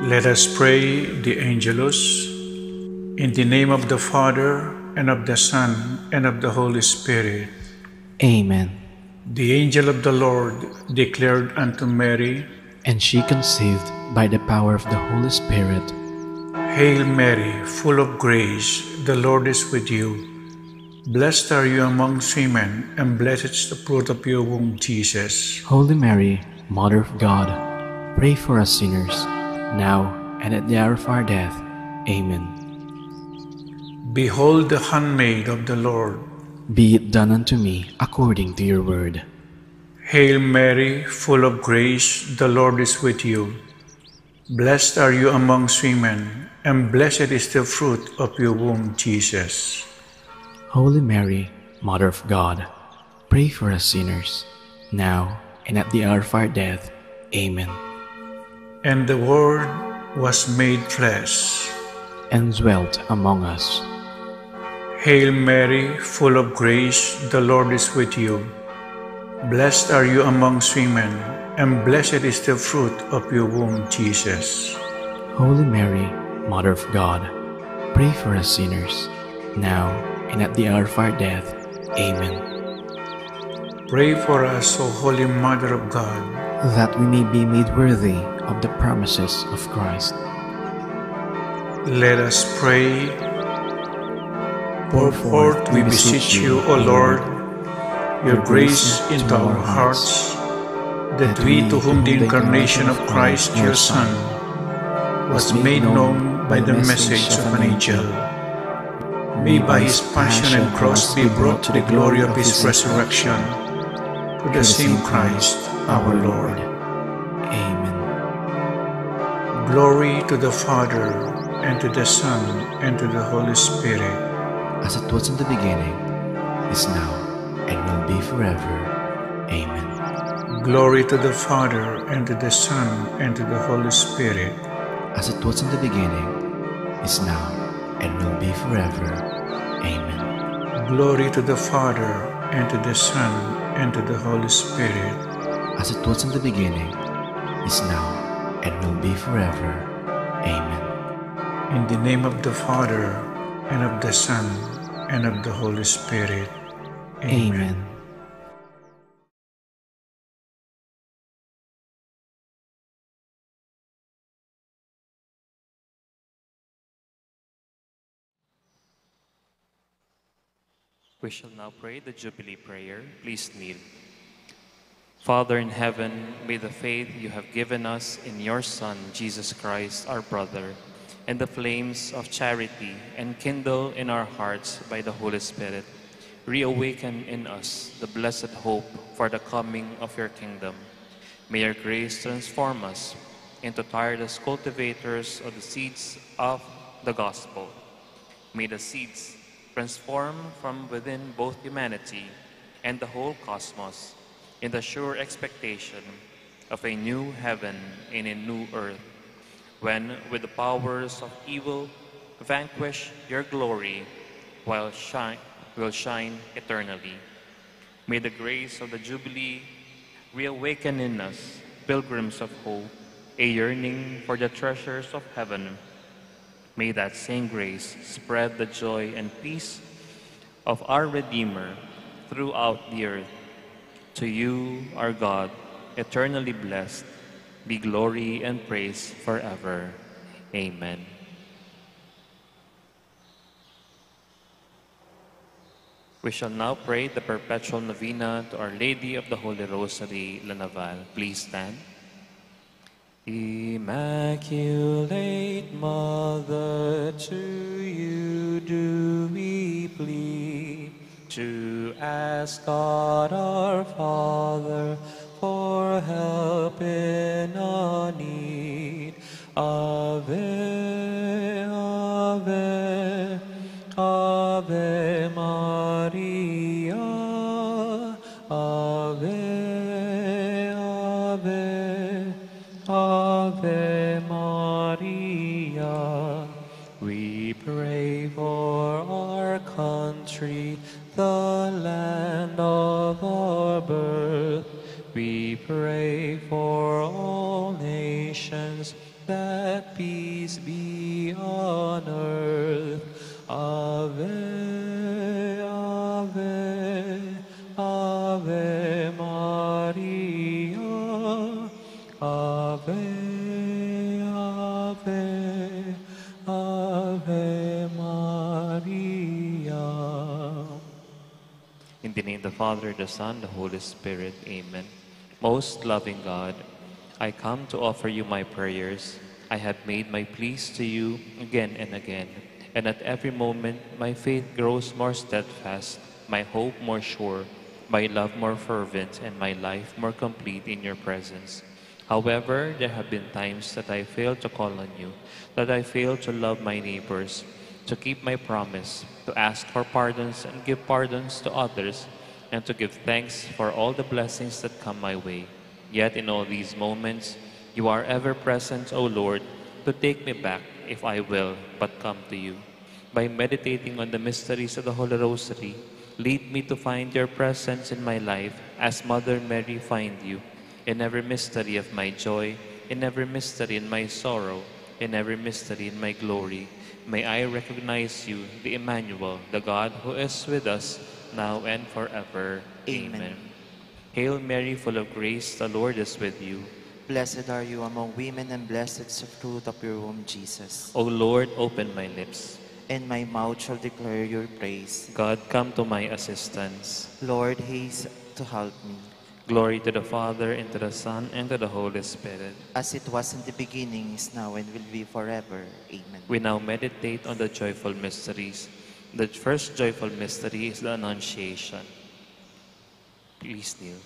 Let us pray the Angelus. In the name of the Father, and of the Son, and of the Holy Spirit. Amen. The angel of the Lord declared unto Mary, And she conceived by the power of the Holy Spirit. Hail Mary, full of grace, the Lord is with you. Blessed are you amongst women, and blessed is the fruit of your womb, Jesus. Holy Mary, Mother of God, pray for us sinners, now and at the hour of our death. Amen. Behold the handmaid of the Lord. Be it done unto me according to your word. Hail Mary, full of grace, the Lord is with you. Blessed are you amongst women, and blessed is the fruit of your womb, Jesus. Holy Mary, Mother of God, pray for us sinners, now and at the hour of our death. Amen. And the Word was made flesh, and dwelt among us. Hail Mary, full of grace, the Lord is with you. Blessed are you amongst women, and blessed is the fruit of your womb, Jesus. Holy Mary, Mother of God, pray for us sinners, now and at the hour of our death. Amen. Pray for us, O Holy Mother of God, that we may be made worthy of the promises of Christ. Let us pray. Pour forth, we beseech you, O Lord, your grace into our hearts, that we, to whom the incarnation of Christ, your Son, was made known by the message of an angel, may by his passion and cross be brought to the glory of his resurrection, to the same Christ, our Lord. Amen. Glory to the Father, and to the Son, and to the Holy Spirit, as it was in the beginning, is now, and will be forever. Amen. Glory to the Father, and to the Son, and to the Holy Spirit, as it was in the beginning, is now, and will be forever. Amen. Glory to the Father, and to the Son, and to the Holy Spirit, as it was in the beginning, is now, and will be forever. Amen. In the name of the Father, and of the Son, and of the Holy Spirit. Amen. Amen. We shall now pray the Jubilee Prayer. Please kneel. Father in heaven, may the faith you have given us in your Son, Jesus Christ, our brother, and the flames of charity enkindle in our hearts by the Holy Spirit, reawaken in us the blessed hope for the coming of your kingdom. May your grace transform us into tireless cultivators of the seeds of the gospel. May the seeds transform from within both humanity and the whole cosmos in the sure expectation of a new heaven and a new earth, when with the powers of evil vanquish your glory will shine eternally. May the grace of the Jubilee reawaken in us, pilgrims of hope, a yearning for the treasures of heaven. May that same grace spread the joy and peace of our Redeemer throughout the earth. To you, our God, eternally blessed, be glory and praise forever. Amen. We shall now pray the perpetual novena to Our Lady of the Holy Rosary, La Naval. Please stand. Immaculate Mother, to you do we plead, to ask God our Father for help in our need. Ave, Ave, Ave Maria, Ave, Ave, Ave Maria. We pray for our country, the land of our birth. We pray for all nations, that peace be on earth. Ave, Ave, Ave Maria. Ave, Ave, Ave Maria. In the name of the Father, the Son, the Holy Spirit. Amen. Most loving God, I come to offer you my prayers. I have made my pleas to you again and again, and at every moment my faith grows more steadfast, my hope more sure, my love more fervent, and my life more complete in your presence. However, there have been times that I failed to call on you, that I failed to love my neighbors, to keep my promise, to ask for pardons and give pardons to others, and to give thanks for all the blessings that come my way. Yet in all these moments, you are ever present, O Lord, to take me back if I will but come to you. By meditating on the mysteries of the Holy Rosary, lead me to find your presence in my life as Mother Mary find you, in every mystery of my joy, in every mystery in my sorrow, in every mystery in my glory. May I recognize you, the Emmanuel, the God who is with us, now and forever. Amen. Hail Mary, full of grace, the Lord is with you. Blessed are you among women, and blessed is the fruit of your womb, Jesus. O Lord, open my lips. And my mouth shall declare your praise. God, come to my assistance. Lord, haste to help me. Glory to the Father, and to the Son, and to the Holy Spirit. As it was in the beginning, is now, and will be forever. Amen. We now meditate on the joyful mysteries. The first joyful mystery is the Annunciation. Please kneel.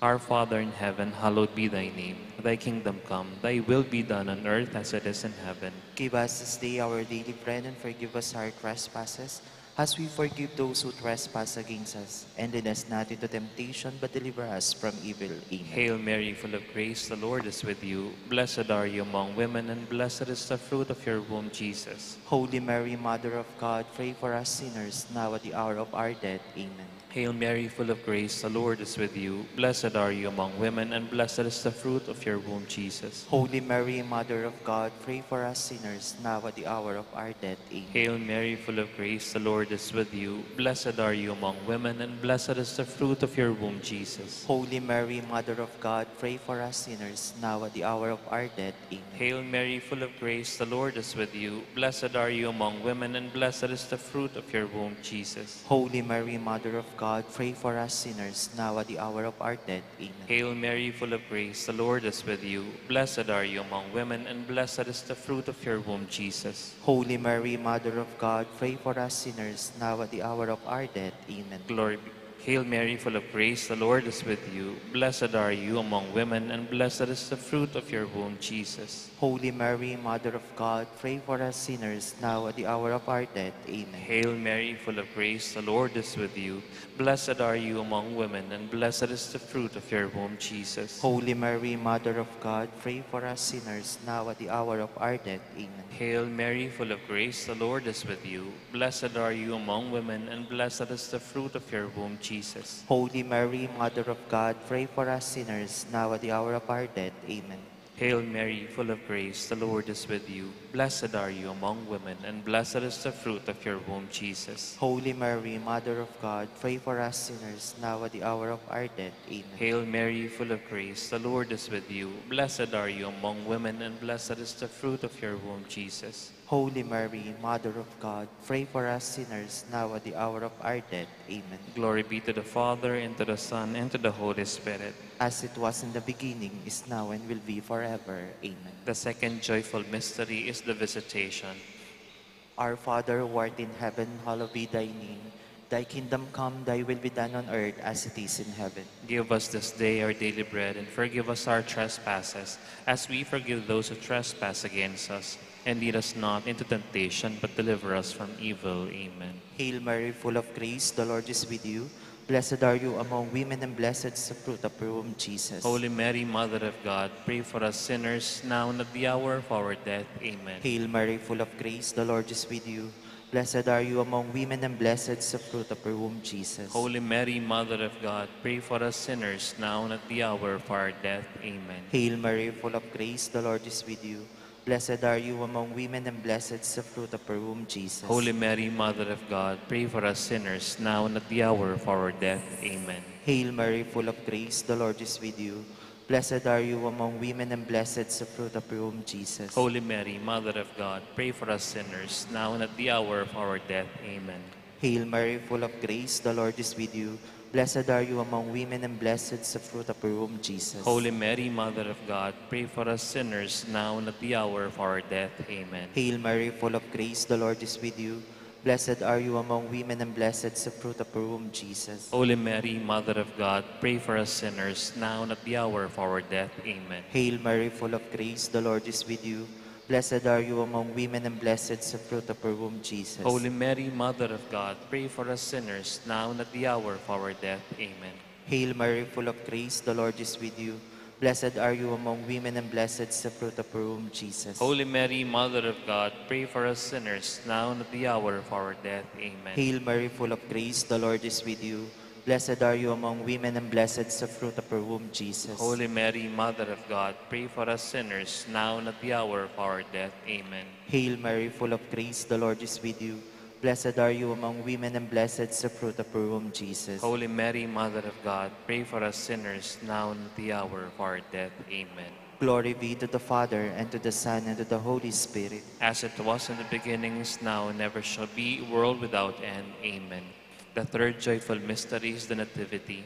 Our Father in heaven, hallowed be thy name. Thy kingdom come, thy will be done on earth as it is in heaven. Give us this day our daily bread, and forgive us our trespasses, as we forgive those who trespass against us. And lead us not into temptation, but deliver us from evil. Amen. Hail Mary, full of grace, the Lord is with you. Blessed are you among women, and blessed is the fruit of your womb, Jesus. Holy Mary, Mother of God, pray for us sinners, now at the hour of our death. Amen. Hail Mary, full of grace, the Lord is with you. Blessed are you among women, and blessed is the fruit of your womb, Jesus. Holy Mary, Mother of God, pray for us sinners, now at the hour of our death. Amen. Hail Mary, full of grace, the Lord is with you. Blessed are you among women, and blessed is the fruit of your womb, Jesus. Holy Mary, Mother of God, pray for us sinners, now at the hour of our death. Amen. Hail Mary, full of grace, the Lord is with you. Blessed are you among women, and blessed is the fruit of your womb, Jesus. Holy Mary, Mother of God, pray for us sinners, now at the hour of our death. Amen. Hail Mary, full of grace, the Lord is with you. Blessed are you among women, and blessed is the fruit of your womb, Jesus. Holy Mary, Mother of God, pray for us sinners, now at the hour of our death. Amen. Glory be. Hail Mary, full of grace, the Lord is with you. Blessed are you among women, and blessed is the fruit of your womb, Jesus. Holy Mary, Mother of God, pray for us sinners, now at the hour of our death. Amen. Hail Mary, full of grace, the Lord is with you. Blessed are you among women, and blessed is the fruit of your womb, Jesus. Holy Mary, Mother of God, pray for us sinners, now at the hour of our death. Amen. Hail Mary, full of grace, the Lord is with you. Blessed are you among women, and blessed is the fruit of your womb, Jesus. Holy Mary, Mother of God, pray for us sinners, now at the hour of our death. Amen. Hail Mary, full of grace, the Lord is with you. Blessed are you among women, and blessed is the fruit of your womb, Jesus. Holy Mary, Mother of God, pray for us sinners, now at the hour of our death. Amen. Hail Mary, full of grace, the Lord is with you. Blessed are you among women, and blessed is the fruit of your womb, Jesus. Holy Mary, Mother of God, pray for us sinners, now at the hour of our death. Amen. Glory be to the Father, and to the Son, and to the Holy Spirit. As it was in the beginning, is now, and will be forever. Amen. The second joyful mystery is the Visitation. Our Father, who art in heaven, hallowed be thy name. Thy kingdom come, thy will be done on earth as it is in heaven. Give us this day our daily bread, and forgive us our trespasses, as we forgive those who trespass against us. And lead us not into temptation, but deliver us from evil. Amen. Hail Mary, full of grace, the Lord is with you. Blessed are you among women, and blessed is the fruit of your womb, Jesus. Holy Mary, Mother of God, pray for us sinners, now and at the hour of our death. Amen. Hail Mary, full of grace, the Lord is with you. Blessed are you among women, and blessed is the fruit of your womb, Jesus. Holy Mary, Mother of God, pray for us sinners, now and at the hour of our death. Amen. Hail Mary, full of grace, the Lord is with you. Blessed are you among women, and blessed is the fruit of your womb, Jesus. Holy Mary, Mother of God, pray for us sinners, now and at the hour of our death. Amen. Hail Mary, full of grace, the Lord is with you. Blessed are you among women, and blessed is the fruit of your womb, Jesus. Holy Mary, Mother of God, pray for us sinners, now and at the hour of our death. Amen. Hail Mary, full of grace, the Lord is with you. Blessed are you among women, and blessed is the fruit of your womb, Jesus. Holy Mary, Mother of God, pray for us sinners, now and at the hour of our death. Amen. Hail Mary, full of grace, the Lord is with you. Blessed are you among women, and blessed is the fruit of your womb, Jesus. Holy Mary, Mother of God, pray for us sinners, now and at the hour of our death. Amen. Hail Mary, full of grace, the Lord is with you. Blessed are you among women, and blessed is the fruit of your womb, Jesus. Holy Mary, Mother of God, pray for us sinners, now and at the hour of our death. Amen. Hail Mary, full of grace, the Lord is with you. Blessed are you among women, and blessed is the fruit of your womb, Jesus. Holy Mary, Mother of God, pray for us sinners, now and at the hour of our death. Amen. Hail Mary, full of grace, the Lord is with you. Blessed are you among women, and blessed is the fruit of your womb, Jesus. Holy Mary, Mother of God, pray for us sinners, now and at the hour of our death. Amen. Hail Mary, full of grace, the Lord is with you. Blessed are you among women, and blessed is the fruit of your womb, Jesus. Holy Mary, Mother of God, pray for us sinners, now and at the hour of our death. Amen. Glory be to the Father, and to the Son, and to the Holy Spirit. As it was in the beginning, is now, and ever shall be, world without end. Amen. The third joyful mystery is the Nativity.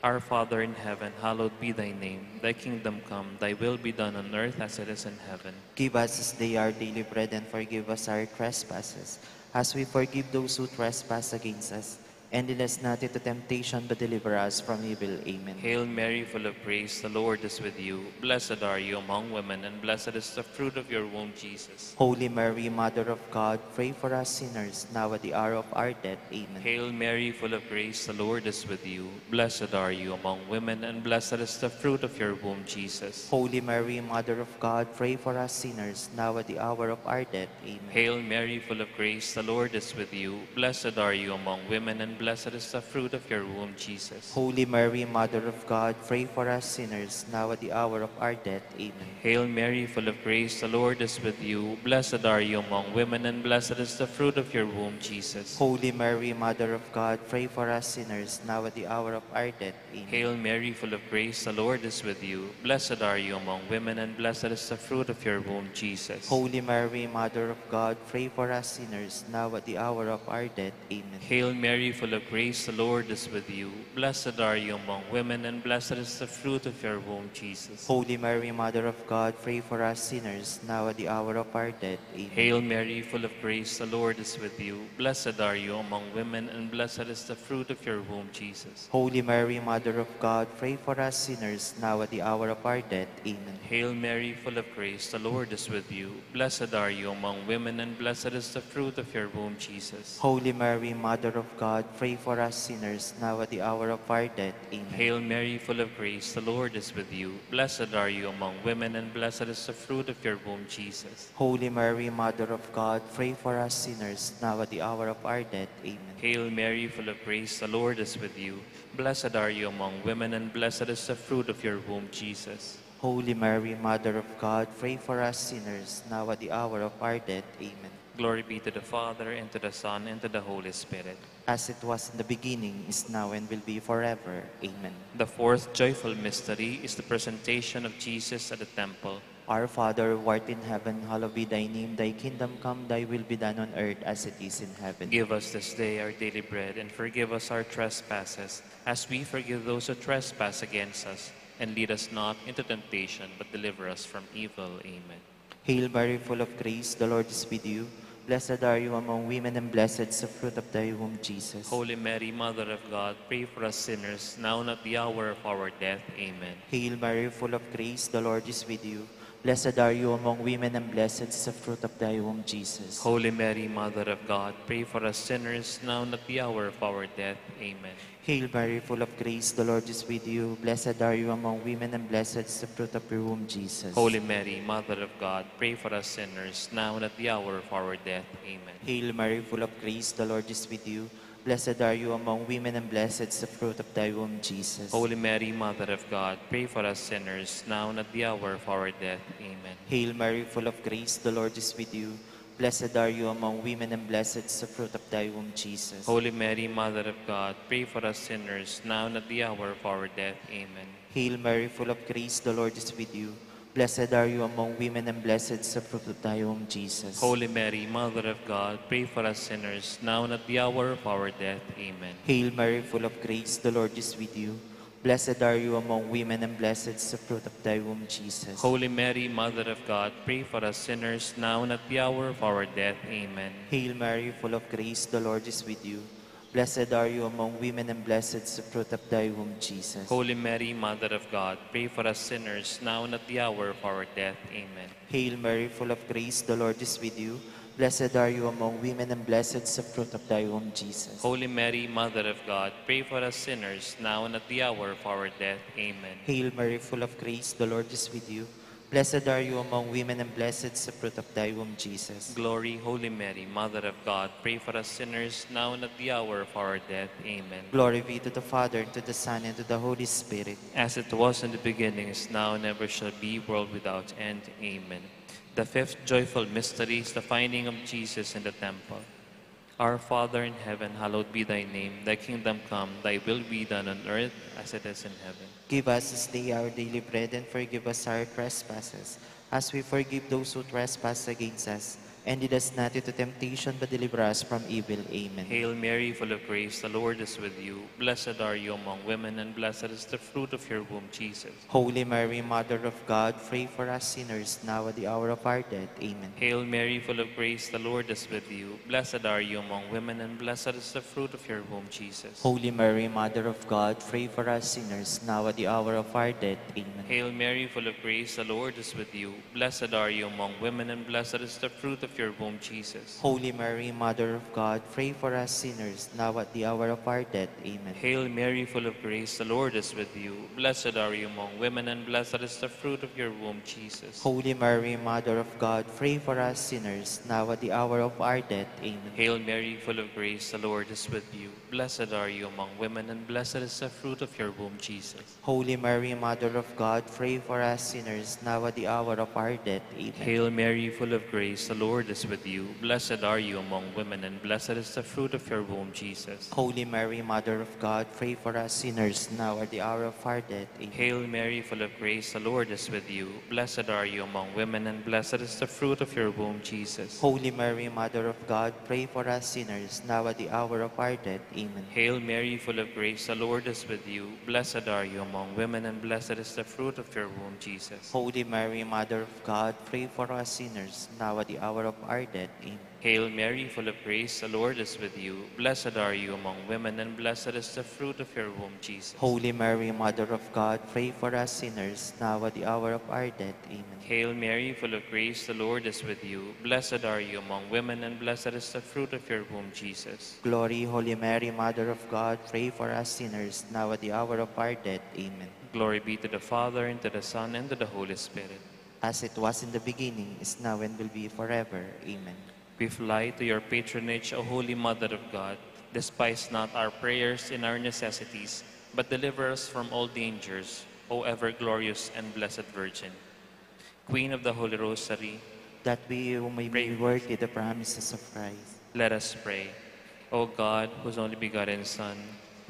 Our Father in heaven, hallowed be thy name. Thy kingdom come, thy will be done on earth as it is in heaven. Give us this day our daily bread, and forgive us our trespasses, as we forgive those who trespass against us. And lead us not into temptation, but deliver us from evil. Amen. Hail Mary, full of grace, the Lord is with you. Blessed are you among women, and blessed is the fruit of your womb, Jesus. Holy Mary, Mother of God, pray for us sinners, now at the hour of our death. Amen. Hail Mary, full of grace, the Lord is with you. Blessed are you among women, and blessed is the fruit of your womb, Jesus. Holy Mary, Mother of God, pray for us sinners, now at the hour of our death. Amen. Hail Mary, full of grace, the Lord is with you. Blessed are you among women, and blessed is the fruit of your womb, Jesus. Holy Mary, Mother of God, pray for us sinners, now at the hour of our death. Amen. Hail Mary, full of grace, the Lord is with you. Blessed are you among women, and blessed is the fruit of your womb, Jesus. Holy Mary, Mother of God, pray for us sinners, now at the hour of our death. Amen. Hail Mary, full of grace, the Lord is with you. Blessed are you among women, and blessed is the fruit of your womb, Jesus. Holy Mary, Mother of God, pray for us sinners, now at the hour of our death. Amen. Hail Mary, full of grace, the Lord is with you. Blessed are you among women, and blessed is the fruit of your womb, Jesus. Holy Mary, Mother of God, pray for us sinners, now at the hour of our death. Amen. Hail Mary, full of grace, the Lord is with you. Blessed are you among women, and blessed is the fruit of your womb, Jesus. Holy Mary, Mother of God, pray for us sinners, now at the hour of our death. Amen. Hail Mary, full of grace, the Lord is with you. Blessed are you among women, and blessed is the fruit of your womb, Jesus. Holy Mary, Mother of God, pray for us sinners, now at the hour of our death. Amen. Hail Mary, full of grace, the Lord is with you. Blessed are you among women, and blessed is the fruit of your womb, Jesus. Holy Mary, Mother of God, pray for us sinners, now at the hour of our death. Amen. Hail Mary, full of grace, the Lord is with you. Blessed are you among women, and blessed is the fruit of your womb, Jesus. Holy Mary, Mother of God, pray for us sinners, now at the hour of our death. Amen. Glory be to the Father, and to the Son, and to the Holy Spirit. As it was in the beginning, is now, and will be forever. Amen. The fourth joyful mystery is the presentation of Jesus at the temple. Our Father, who art in heaven, hallowed be thy name. Thy kingdom come, thy will be done on earth as it is in heaven. Give us this day our daily bread, and forgive us our trespasses, as we forgive those who trespass against us. And lead us not into temptation, but deliver us from evil. Amen. Hail Mary, full of grace, the Lord is with you. Blessed are you among women, and blessed is the fruit of thy womb, Jesus. Holy Mary, Mother of God, pray for us sinners, now and at the hour of our death. Amen. Hail Mary, full of grace, the Lord is with you. Blessed are you among women, and blessed is the fruit of thy womb, Jesus. Holy Mary, Mother of God, pray for us sinners, now and at the hour of our death. Amen. Hail Mary, full of grace, the Lord is with you. Blessed are you among women, and blessed is the fruit of your womb, Jesus. Holy Mary, Mother of God, pray for us sinners, now and at the hour of our death. Amen. Hail Mary, full of grace, the Lord is with you. Blessed are you among women, and blessed is the fruit of thy womb, Jesus. Holy Mary, Mother of God, pray for us sinners, now and at the hour of our death. Amen. Hail Mary, full of grace, the Lord is with you. Blessed are you among women, and blessed is the fruit of thy womb, Jesus. Holy Mary, Mother of God, pray for us sinners, now and at the hour of our death. Amen. Hail Mary, full of grace, the Lord is with you. Blessed are you among women, and blessed is the fruit of thy womb, Jesus. Holy Mary, Mother of God, pray for us sinners, now and at the hour of our death. Amen. Hail Mary, full of grace, the Lord is with you. Blessed are you among women, and blessed is the fruit of thy womb, Jesus. Holy Mary, Mother of God, pray for us sinners, now and at the hour of our death. Amen. Hail Mary, full of grace, the Lord is with you. Blessed are you among women, and blessed is the fruit of thy womb, Jesus. Holy Mary, Mother of God, pray for us sinners, now and at the hour of our death. Amen. Hail Mary, full of grace, the Lord is with you. Blessed are you among women, and blessed is the fruit of thy womb, Jesus. Holy Mary, Mother of God, pray for us sinners, now and at the hour of our death. Amen. Hail Mary, full of grace, the Lord is with you. Blessed are you among women, and blessed is the fruit of thy womb, Jesus. Glory, Holy Mary, Mother of God, pray for us sinners, now and at the hour of our death. Amen. Glory be to the Father, and to the Son, and to the Holy Spirit. As it was in the beginning, is now, and ever shall be, world without end. Amen. The fifth joyful mystery is the finding of Jesus in the temple. Our Father in heaven, hallowed be thy name. Thy kingdom come, thy will be done on earth as it is in heaven. Give us this day our daily bread, and forgive us our trespasses, as we forgive those who trespass against us. And lead us not into temptation, but deliver us from evil. Amen. Hail Mary, full of grace, the Lord is with you. Blessed are you among women, and blessed is the fruit of your womb, Jesus. Holy Mary, Mother of God, pray for us sinners, now at the hour of our death. Amen. Hail Mary, full of grace, the Lord is with you. Blessed are you among women, and blessed is the fruit of your womb, Jesus. Holy Mary, Mother of God, pray for us sinners, now at the hour of our death. Amen. Hail Mary, full of grace, the Lord is with you. Blessed are you among women, and blessed is the fruit of your womb, Jesus. Holy Mary, Mother of God, pray for us sinners, now at the hour of our death. Amen. Hail Mary, full of grace, the Lord is with you. Blessed are you among women, and blessed is the fruit of your womb, Jesus. Holy Mary, Mother of God, pray for us sinners, now at the hour of our death. Amen. Hail Mary, full of grace, the Lord is with you. Blessed are you among women, and blessed is the fruit of your womb, Jesus. Holy Mary, Mother of God, pray for us sinners, now at the hour of our death. Amen. Hail Mary, full of grace, the Lord is with you. Blessed are you among women, and blessed is the fruit of your womb, Jesus. Holy Mary, Mother of God, pray for us sinners, now at the hour of our death. Amen. Hail Mary, full of grace, the Lord is with you. Blessed are you among women, and blessed is the fruit of your womb, Jesus. Holy Mary, Mother of God, pray for us sinners, now at the hour of our death. Amen. Hail Mary, full of grace, the Lord is with you. Blessed are you among women, and blessed is the fruit of your womb, Jesus. Holy Mary, Mother of God, pray for us sinners, now at the hour of our death. Amen. Hail Mary, full of grace, the Lord is with you. Blessed are you among women, and blessed is the fruit of your womb, Jesus. Holy Mary, Mother of God, pray for us sinners, now at the hour of our death. Amen. Hail Mary, full of grace, the Lord is with you. Blessed are you among women, and blessed is the fruit of your womb, Jesus. Glory, Holy Mary, Mother of God, pray for us sinners, now at the hour of our death. Amen. Glory be to the Father, and to the Son, and to the Holy Spirit. As it was in the beginning, is now, and will be forever. Amen. We fly to your patronage, O Holy Mother of God. Despise not our prayers and our necessities, but deliver us from all dangers, O ever-glorious and blessed Virgin. Queen of the Holy Rosary, That we who may be worthy the promises of Christ. let us pray. O God, whose only begotten Son,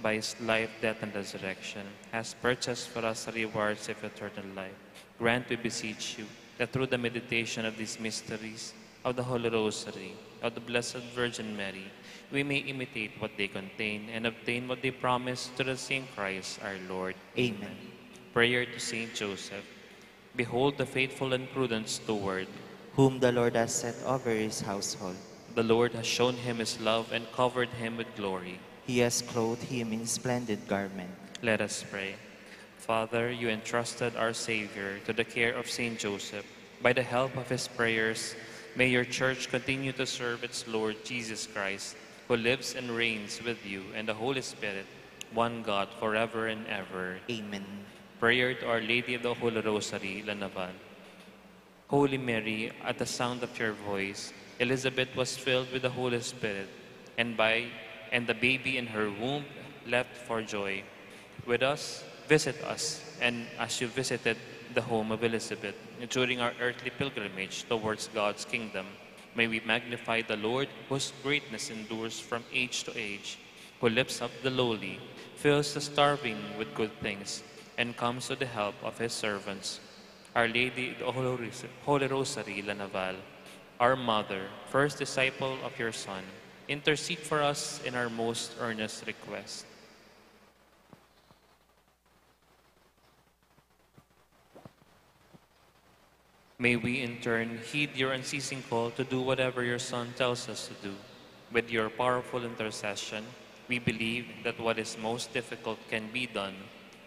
by his life, death, and resurrection, has purchased for us the rewards of eternal life, grant, we beseech you, that through the meditation of these mysteries, of the Holy Rosary, of the Blessed Virgin Mary, we may imitate what they contain and obtain what they promise to the same Christ our Lord. Amen. Prayer to Saint Joseph. Behold the faithful and prudent steward. Whom the Lord has set over his household. The Lord has shown him his love and covered him with glory. He has clothed him in splendid garment. Let us pray. Father, you entrusted our Savior to the care of Saint Joseph. By the help of his prayers, may your church continue to serve its Lord Jesus Christ, who lives and reigns with you and the Holy Spirit, one God, forever and ever. Amen. Prayer to Our Lady of the Holy Rosary, Lanavan. Holy Mary, at the sound of your voice, Elizabeth was filled with the Holy Spirit, and by and the baby in her womb leapt for joy. With us, visit us, and as you visited the home of Elizabeth during our earthly pilgrimage towards God's kingdom, may we magnify the Lord, whose greatness endures from age to age, who lifts up the lowly, fills the starving with good things, and comes to the help of his servants. Our Lady, the Holy Rosary, La Naval, our Mother, first disciple of your Son, intercede for us in our most earnest request. May we in turn heed your unceasing call to do whatever your Son tells us to do. With your powerful intercession, we believe that what is most difficult can be done.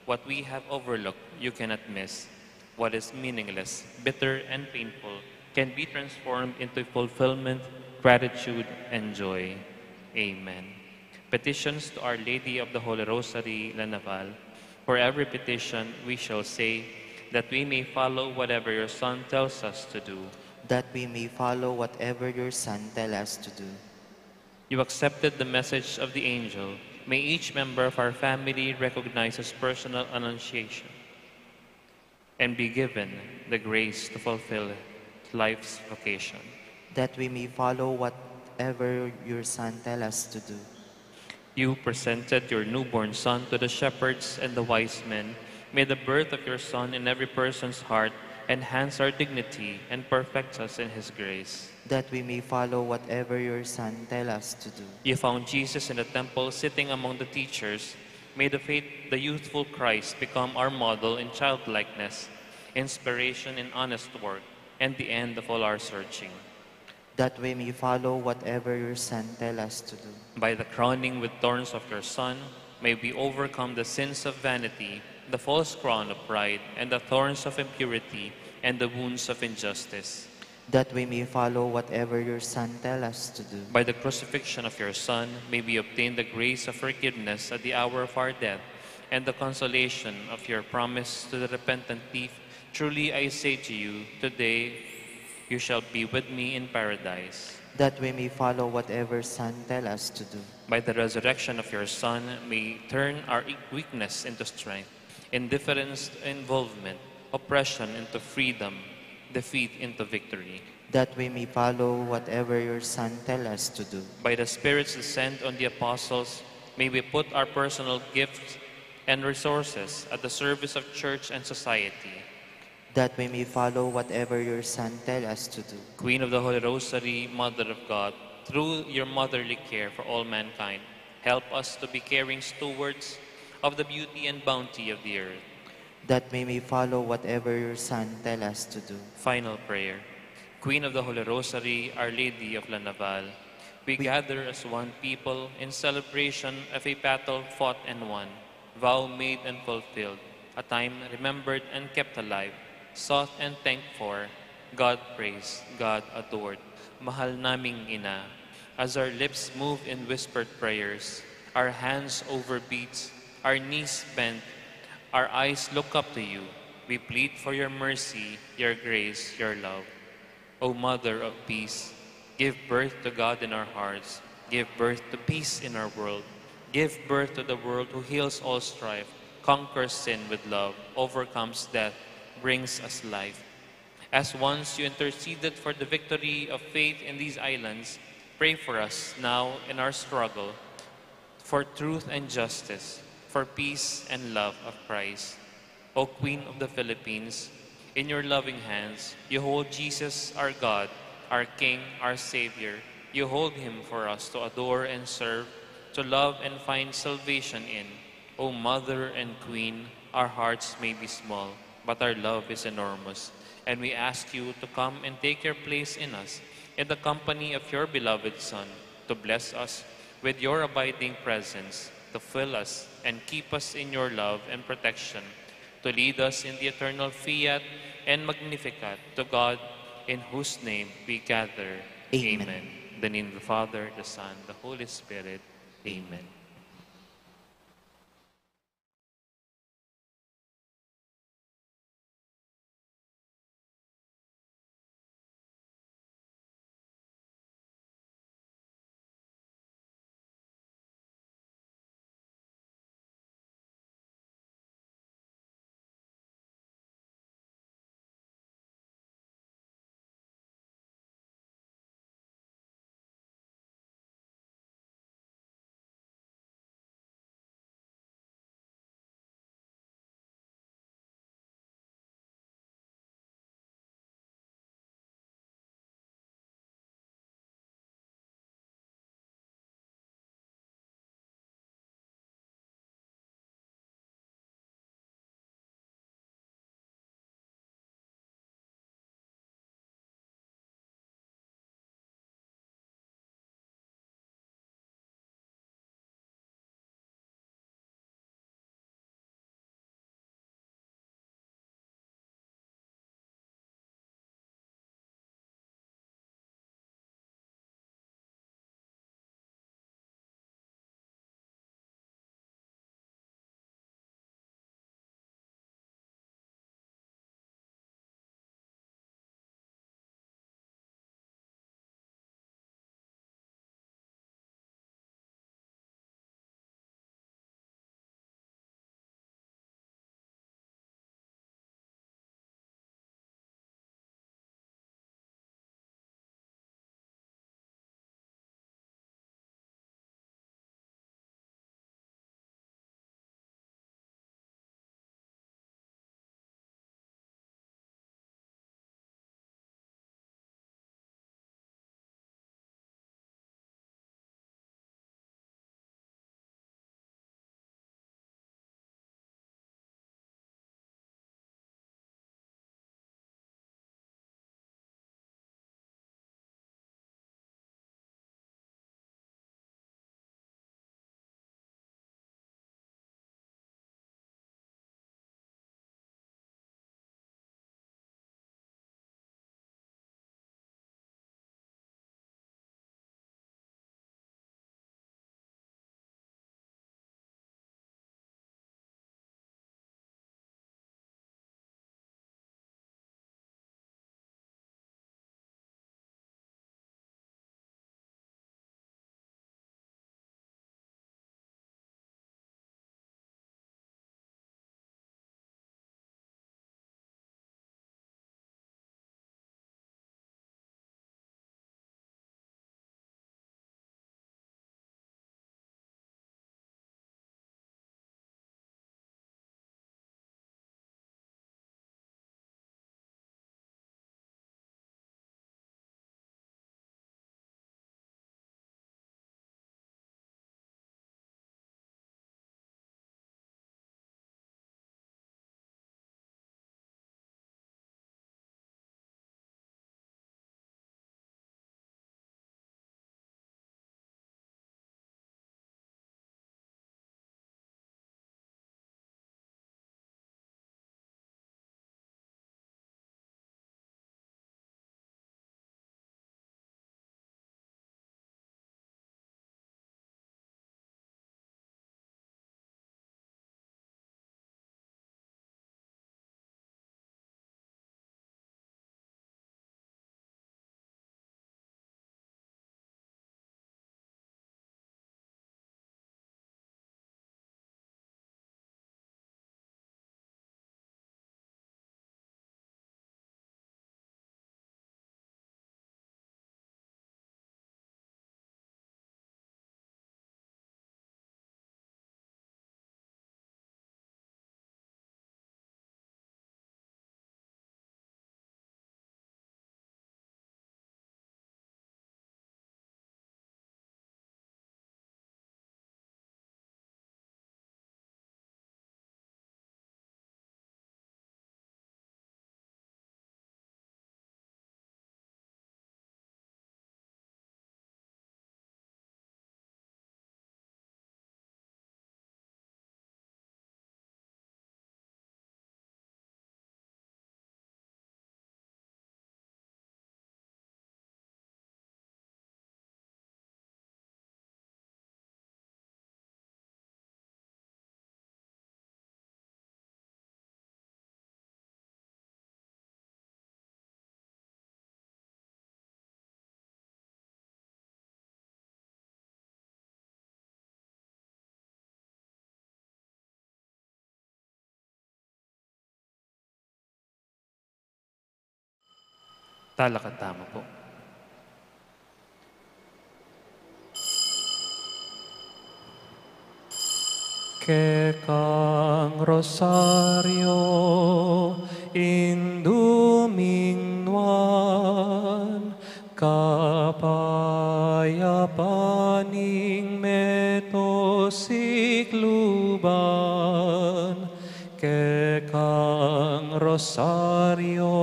What we have overlooked, you cannot miss. What is meaningless, bitter, and painful can be transformed into fulfillment, gratitude, and joy. Amen. Petitions to Our Lady of the Holy Rosary, La Naval. For every petition, we shall say, that we may follow whatever your Son tells us to do. That we may follow whatever your Son tells us to do. You accepted the message of the angel. May each member of our family recognize his personal annunciation and be given the grace to fulfill life's vocation. That we may follow whatever your Son tells us to do. You presented your newborn Son to the shepherds and the wise men. May the birth of your Son in every person's heart enhance our dignity and perfect us in his grace. That we may follow whatever your Son tells us to do. You found Jesus in the temple sitting among the teachers. May the youthful Christ become our model in childlikeness, inspiration in honest work, and the end of all our searching. That we may follow whatever your Son tells us to do. By the crowning with thorns of your Son, may we overcome the sins of vanity, the false crown of pride, and the thorns of impurity, and the wounds of injustice. That we may follow whatever your Son tells us to do. By the crucifixion of your Son, may we obtain the grace of forgiveness at the hour of our death, and the consolation of your promise to the repentant thief. Truly I say to you, today you shall be with me in paradise. That we may follow whatever Son tells us to do. By the resurrection of your Son, may turn our weakness into strength, indifference to involvement, oppression into freedom, defeat into victory. That we may follow whatever your Son tells us to do. By the Spirit's descent on the apostles, may we put our personal gifts and resources at the service of church and society. That we may follow whatever your Son tells us to do. Queen of the Holy Rosary, Mother of God, through your motherly care for all mankind, help us to be caring stewards of the beauty and bounty of the earth. That we may follow whatever your Son tells us to do. Final prayer. Queen of the Holy Rosary, Our Lady of La Naval, we gather as one people in celebration of a battle fought and won, vow made and fulfilled, a time remembered and kept alive, sought and thanked for, God praised, God adored, mahal naming Ina. As our lips move in whispered prayers, our hands over beats, our knees bent, our eyes look up to you. We plead for your mercy, your grace, your love. O Mother of Peace, give birth to God in our hearts. Give birth to peace in our world. Give birth to the world who heals all strife, conquers sin with love, overcomes death, brings us life. As once you interceded for the victory of faith in these islands, pray for us now in our struggle for truth and justice, for peace and love of Christ. O Queen of the Philippines, in your loving hands, you hold Jesus, our God, our King, our Savior. You hold him for us to adore and serve, to love and find salvation in. O Mother and Queen, our hearts may be small, but our love is enormous. And we ask you to come and take your place in us, in the company of your beloved Son, to bless us with your abiding presence, to fill us and keep us in your love and protection, to lead us in the eternal fiat and magnificat to God, in whose name we gather. Amen. In the name of the Father, the Son, the Holy Spirit. Amen. Talakad tama po. Kekang rosaryo indumingnuan kapayapaning metosikluban kekang rosaryo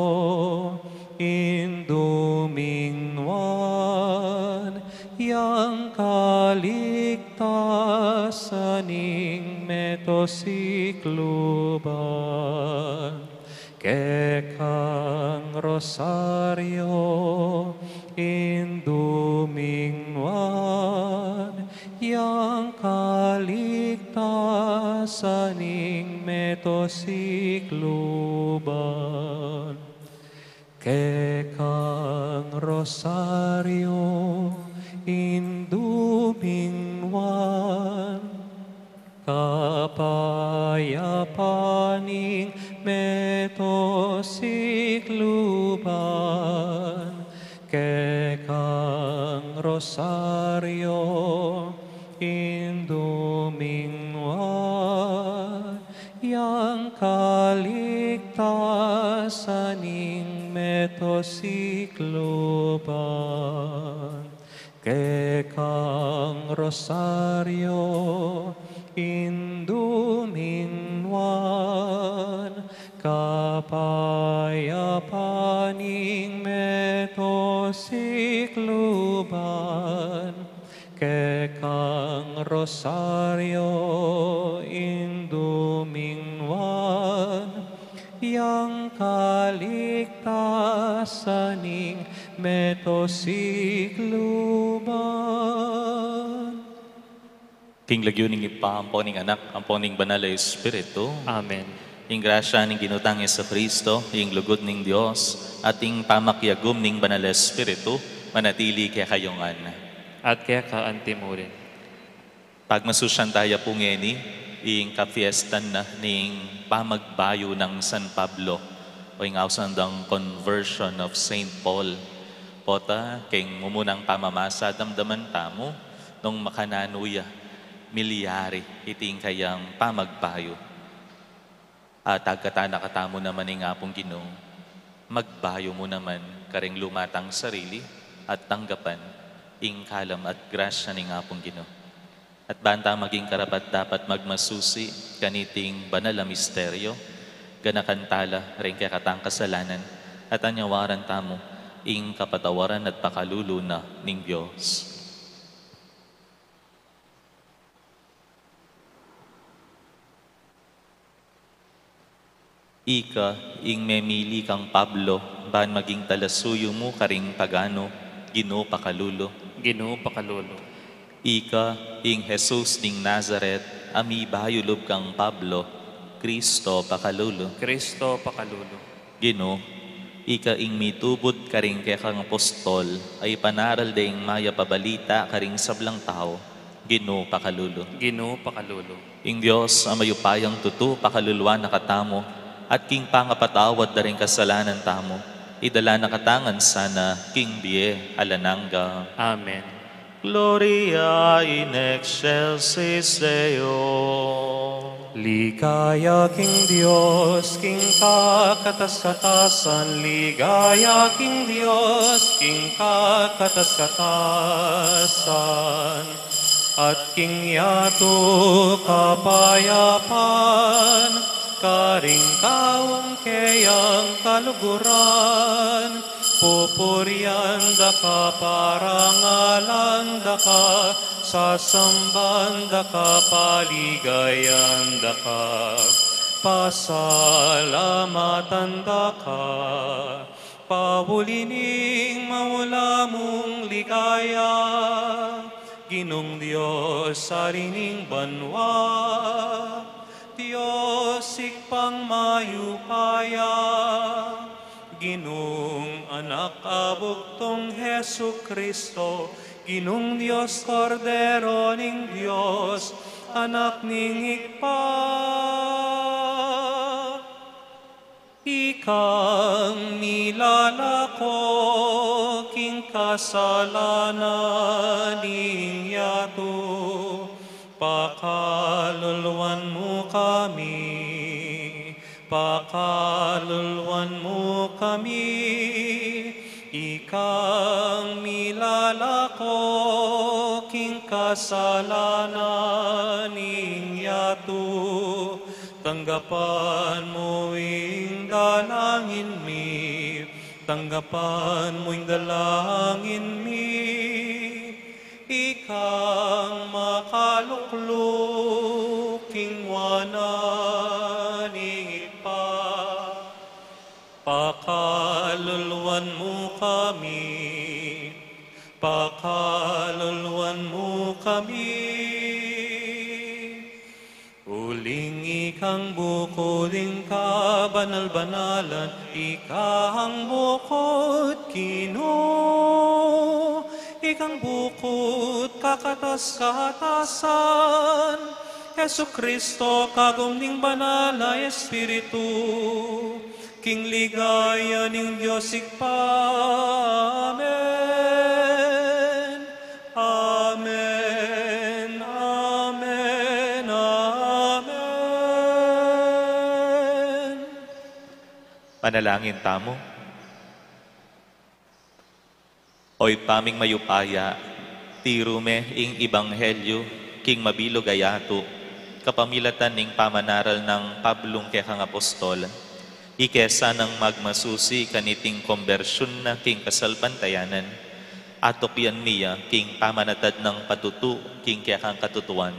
indumingnuan yang kaligtasaning metosikluban kekang rosaryo indumingnuan yang kaligtasaning metosikluban kekang rosaryo indumingnuan kapayapaning metosikluban kekang rosaryo indumingnuan yang kaligtasaning metosikluban kekang rosaryo indumingnuan kapayapaning metosikluban kekang rosaryo indumingnuan yang kaligtasaning metosikluban. King lagyuning ipaampo ning anak, ampo ning banal na Espiritu. Amen. Ing grasya ning ginutang sa Kristo, ing lugod ning Dios, at ing pamakyagum ning banal na Espiritu, manatili kaya kayongan. At kaya kaanti mo rin. Pagmasusyan tayo po ngeni, ing kafiestan na ning pamagbayo ng San Pablo, o ing ausandang conversion of Saint Paul. Pota, king mumunang pamamasa, damdaman tamo, nung makananuya, milyari, iting kayang pamagbayo. At agkatana katamo naman ng apong Ginoo, magbayo mo naman karing lumatang sarili at tanggapan ing kalam at grasya ng apong Ginoo. At banta maging karapat dapat magmasusi kaniting banal na misteryo, ganakantala rin kaya katang kasalanan at anyawaran tamo ing kapatawaran at pakaluluna ning Diyos. Ika, ing memili kang Pablo, ban maging talasuyo mo karing pagano, Ginoo pakalulo. Ginoo pakalulo. Ika, ing Jesus ning Nazaret, ami bayulob kang Pablo, Kristo pakalulo. Kristo pakalulo. Ginoo, ika ing mitubod karing kay kang apostol, ay panaral ding maya pabalita karing sablang tao, Ginoo pakalulo. Ginoo pakalulo. Ing Dios ang mayupayang tutu pakaluluan nakatamo, at king pangapatawad na rin kasalanan tamo, idala na katangan sana, King Bie alanangga. Amen. Gloria in excelsis Deo. Ligaya King Dios, King kakatas-katasan, ligaya King Dios, King kakatas-katasan, at King yato kapayapan, karing kaong kayang kaluguran, pupuryan da ka parangalan da ka, sasamban da ka paligayan da ka, pasalamatan da ka, pawulining mawala mong ligaya, Ginong Diyos sarining banwa, Diyos ikpang mayupaya, Ginong anak abugtong Hesu Kristo, Ginong Diyos Kordero ning Diyos, anak ning ikpa. Ikang nilalako king kasalanan ning yato, pakaluluan mo kami, pakaluluan mo kami. Ikang nilalako king kasalanan ning yato, tanggapan mo ing dalangin mi, tanggapan mo ing dalangin mi. Ikang makalukluk king wanan ipa, pakaluluan mo kami, pakaluluan mo kami. Uling ikang bukuling kabanal-banalan, ikang bukod Ginoo, ikang bukod kakatas-katasan, Jesucristo kagumning banal na Espiritu, king ligaya ning Diyos ikpa. Amen. Amen. Amen. Amen. Panalangin tamo. Oy paming mayupaya, tirume ing ibanghelyo, king mabilog ayato, kapamilatan ning pamanaral ng Pablong kekang apostol, ikesa ng magmasusi kaniting konbersyon na king kasalpantayanan, atokyan niya king pamanatad ng patutu, king kekang katutuan,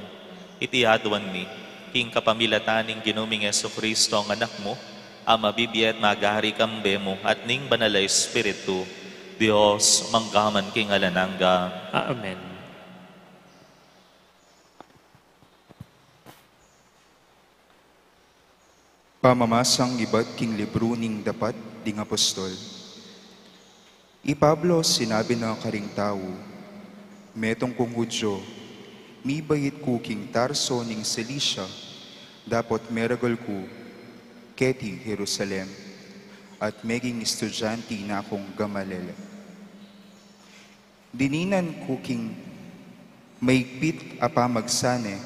itiaduan mi, king kapamilatan ning ginuming Jesucristo ang anak mo, ang mabibiyat magari kambe mo at ning banalay Espiritu, Diyos manggaman king alananga. Amen. Pamamasang iba't king libro ning dapat ding apostol. I Pablo sinabi na karing tao, metong kong Hudyo, mi bayit ku king Tarso ning Cilicia, dapat meragol ku, keti Jerusalem, at meging estudyante na akong Gamaliel. Dininan ku king maigpit apa magsane,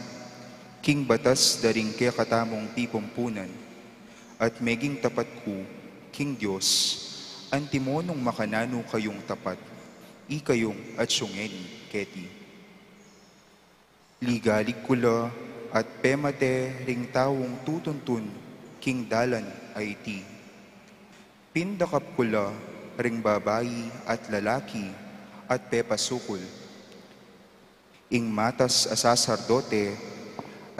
king batas daring kaya katamong pipumpunan, at meging tapat ku, king Diyos, antimonong makanano kayong tapat, ikayong at syungeni, keti. Ligalig kula at pemate ring tawong tutuntun, king dalan ay ti. Pindakap kula ring babayi at lalaki at pepasukol. Ing matas asasardote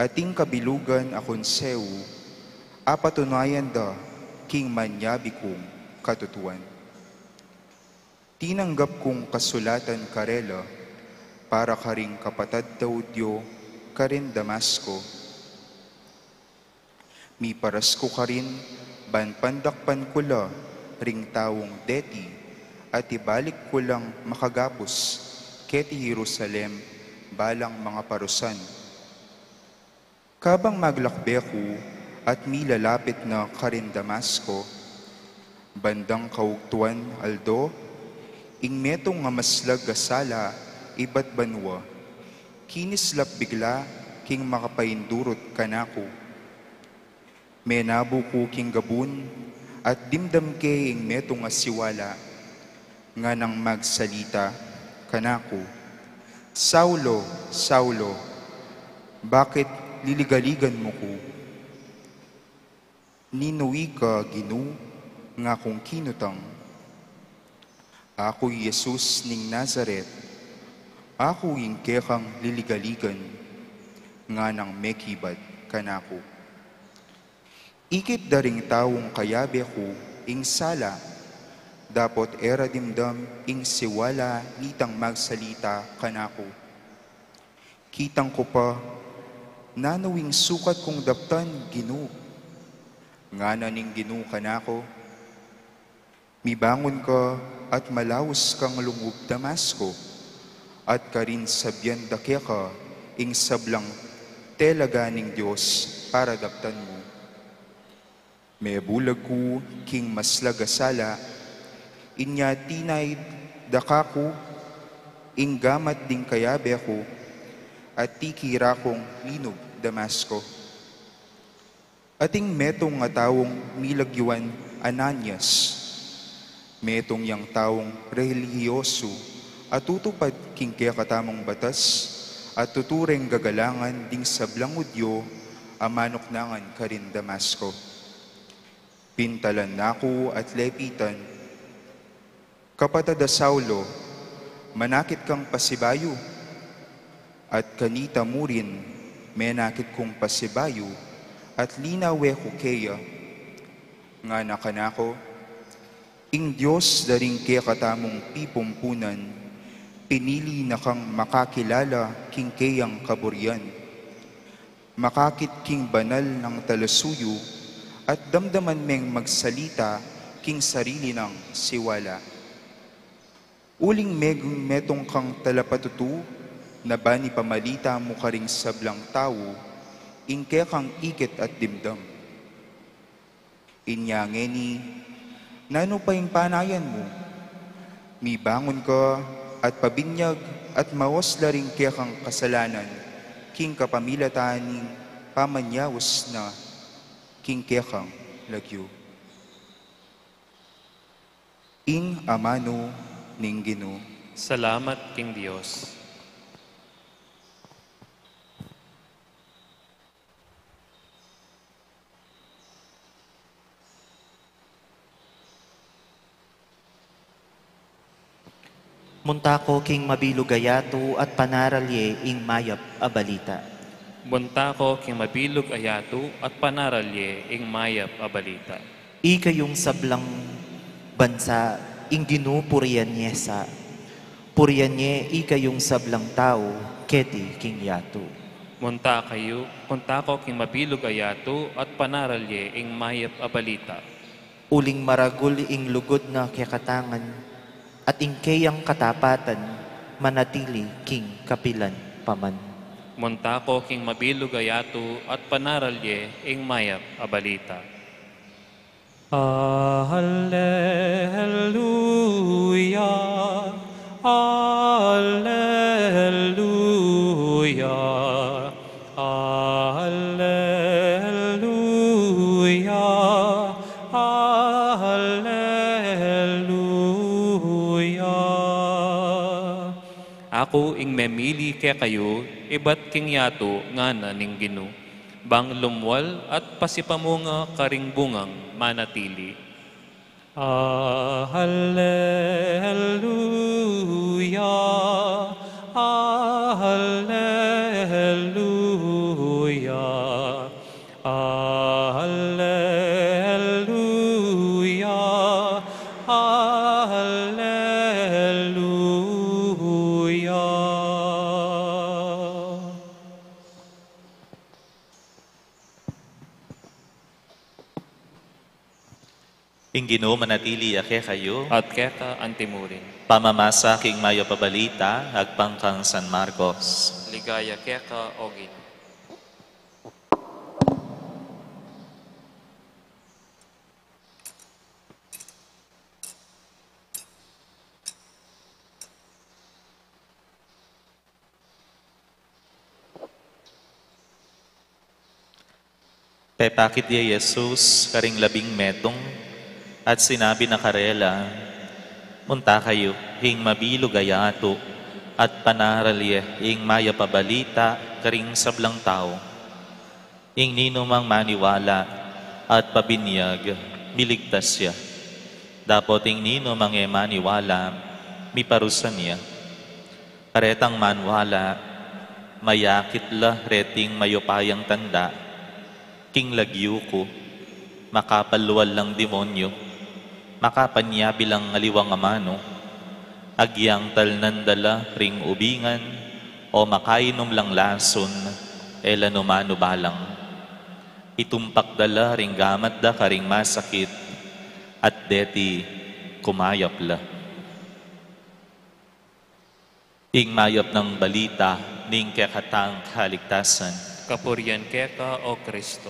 at ing kabilugan akonseu, apatunayan da king manyabi kong katutuan. Tinanggap kong kasulatan karela, para karing kapatad daw Diyo karin Damasco. Mi paras ko karin, banpandakpan kula ring tawong deti, at ibalik ko lang makagapos, keti Jerusalem, balang mga parusan. Kabang maglakbe ko, at milalapit na karin Damasco, bandang kaugtuan aldo, ing metong nga maslag gasala, iba't banwa, kinislap bigla, king makapaindurot kanako. Menabo ko king gabun, at dimdam ke ing metong asiwala, nga nang magsalita kanako. Saulo, Saulo, bakit liligaligan mo ko? Ninuwi ka, Ginu, nga kung kinutang. Ako'y Jesus ning Nazaret, ako ing kekang liligaligan, nga nang mekibad kanako. Ikit daring tawong kayabe ko, ing sala, dapot era dimdam ing siwala nitang magsalita kanako. Kitang ko pa, nanawing sukat kong daptan, Ginu, nga naning Ginu kanako. Mibangon ka at malawos kang lungub Damasco, at karin sabyan dake ka ing sablang telaga ning Diyos para daptan mo. May bulag ko king maslagasala, inya tinay dakaku, inggamat ding kayabe ko, at tikira kong linog Damasco. Ating metong nga tawong milagyuan Ananias, metong yang tawong relihiyoso, at tutupad king kaya katamong batas, at tutureng gagalangan ding sablang udyo, amanok nangan ka rin Damasco. Pintalan nako at lepitan, kapatada Saulo, manakit kang pasibayo, at kanita mo rin, menakit kong pasibayo, at linawe ko kaya, nga nakanako, ing Diyos daring kaya katamong pipumpunan, pinili na kang makakilala king kayang kaburyan, makakit king banal ng talasuyo, at damdaman meng magsalita king sarili ng siwala. Uling metong kang talapatutu, na ba ni pamalita mo ka ring sablang tao, ingke kang ikit at dimdam. Inyangeni, nano pa yung panayan mo? Mibangon ka at pabinyag at mawasla ring kaya kang kasalanan, king kapamilataning pamanyawos na king kaya kang lagyo. Ing amano ning Ginoo. Salamat, King Diyos. Muntako king mabilugayato at panaralye ing mayap a balita. Buntako king mabilog ayato at panaralye ing mayap a balita. Ikayong sablang bansa ing ginupurian nyesa. Purianye ikayong sablang tao keti king yato. Muntako king mabilog ayato at panaralye ing mayap a balita. Uling maragul ing lugod na kakatangan at ingkayang katapatan, manatili king kapilan paman. Muntako king mabilog ayato at panaralye ing mayap a balita. Alleluia, Alleluia, Alleluia, Alleluia. Ako ing memili kaya kayo, iba't king yato nga na ning Ginoo. Bang lumwal at pasipamunga karing bungang manatili. Alleluia, Alleluia, Alleluia, Alleluia. Ing Ginoo manatili ake kayo, At keka antimurin. pamamasa king mayo pabalita, agpangkang San Marcos. Ligaya keka ogin. Pepakit di Jesus karing labing metong, at sinabi na karela, munta kayo, hing mabilog ayato, at panaralye, hing maya pabalita, karing sablang tao. Ing ninumang maniwala, at pabinyag, miligtas siya. Dapat ing ninumang maniwala, miparusan niya. Karetang manwala, mayakit la reting mayupayang tanda, king lagyo ko, makapaluwal lang demonyo, makapanya bilang ngaliwang amano, agyang talnandala ring ubingan, o makainom lang lason, elanumano balang. Itumpak dala ring gamat da karing masakit, at deti kumayap la. Ing mayap ng balita, ning kekatang kaligtasan. Kapurian keka o Kristo.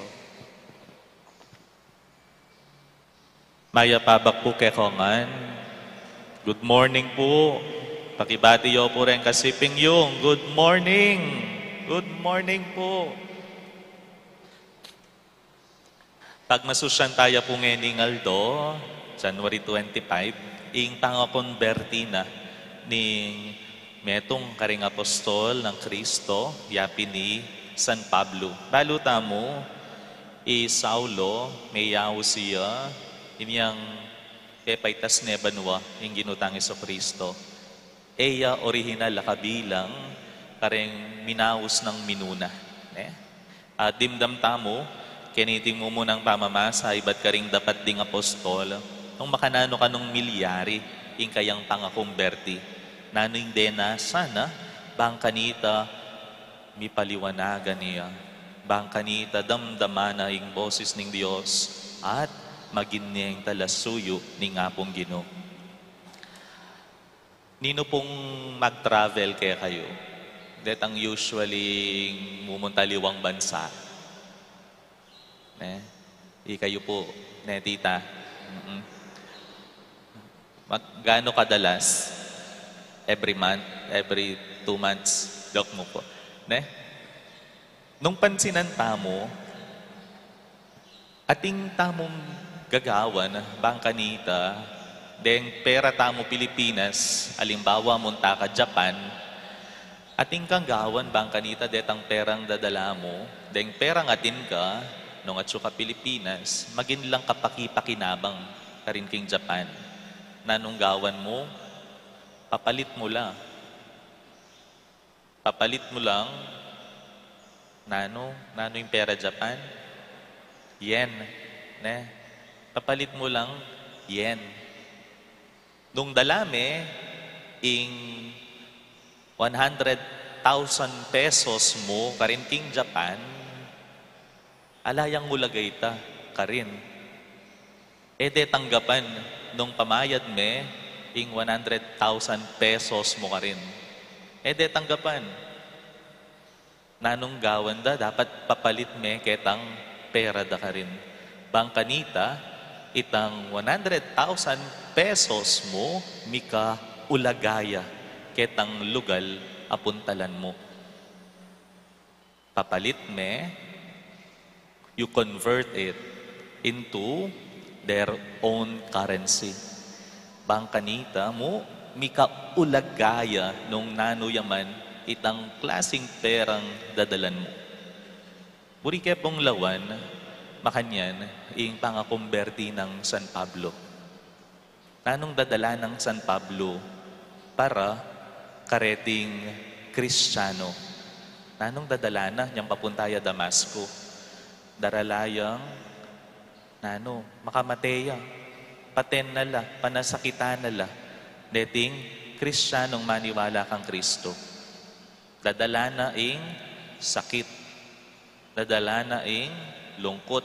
Maya pabak po kekongan. Good morning po. Pakibati yo po rin kasiping yung. Good morning. Good morning po. Pagmasusyan tayo po ngayon Aldo, January 25, ing pangakonbertina ning metong karing apostol ng Kristo, yapi ni San Pablo. Baluta mo, Saulo, may yaw siya, inyang pepaitas nebanwa, yung ginutang Iso Kristo. Eya original kabilang kareng minaus ng minuna. At dimdam tamo, kiniting mo munang pamamasa, iba't karing dapat ding apostol, nung makanano ka nung milyari, ing kayang pangakumberti. Nano hindi na sana, bang kanita, mipaliwanagan niya. Bang kanita, damdamana ing boses ng Diyos, at magin niyang talasuyo ni nga pong Ginoo. Nino pong mag-travel kaya kayo? Detang usually mumuntaliwang bansa. Kayo po, tita. Gaano kadalas? Every month? Every 2 months? Dok mo po. Nung pansinan tamo, ating tamong gagawan, bangkanita, deng pera tamo Pilipinas, alimbawa munta ka Japan, ating kang gawan bangkanita detang perang dadala mo, deng perang atin ka, nung atso ka Pilipinas, magin lang kapaki-pakinabang karin king Japan. Nanong gawan mo, papalit mo lang. Papalit mo lang, nano yung pera Japan? Yen. Papalit mo lang, yen. Nung dalami, ing 100,000 pesos mo, karin king Japan, alayang mulagay ta, karin. De tanggapan, nung pamayad me, ing 100,000 pesos mo karin. De tanggapan. Nanong gawan da, dapat papalit me ketang pera da karin. Bangkanita, itang 100,000 pesos mo, mika ulagaya, ketang lugal apuntalan mo. Papalit me, you convert it into their own currency. Bangkanita mo, mika ulagaya nung nano yaman, itang klasing perang dadalan mo. Buri pong lawan, makanyan, ing pangakumberti ng San Pablo. Nanong dadala ng San Pablo para kareting Kristiyano. Nanong dadala na niyang papuntaya Damasco. Daralayang, makamateya, paten nala, panasakitan nala, neting Kristiyanong maniwala kang Kristo. Dadala na ing sakit, dadala na ing lungkot,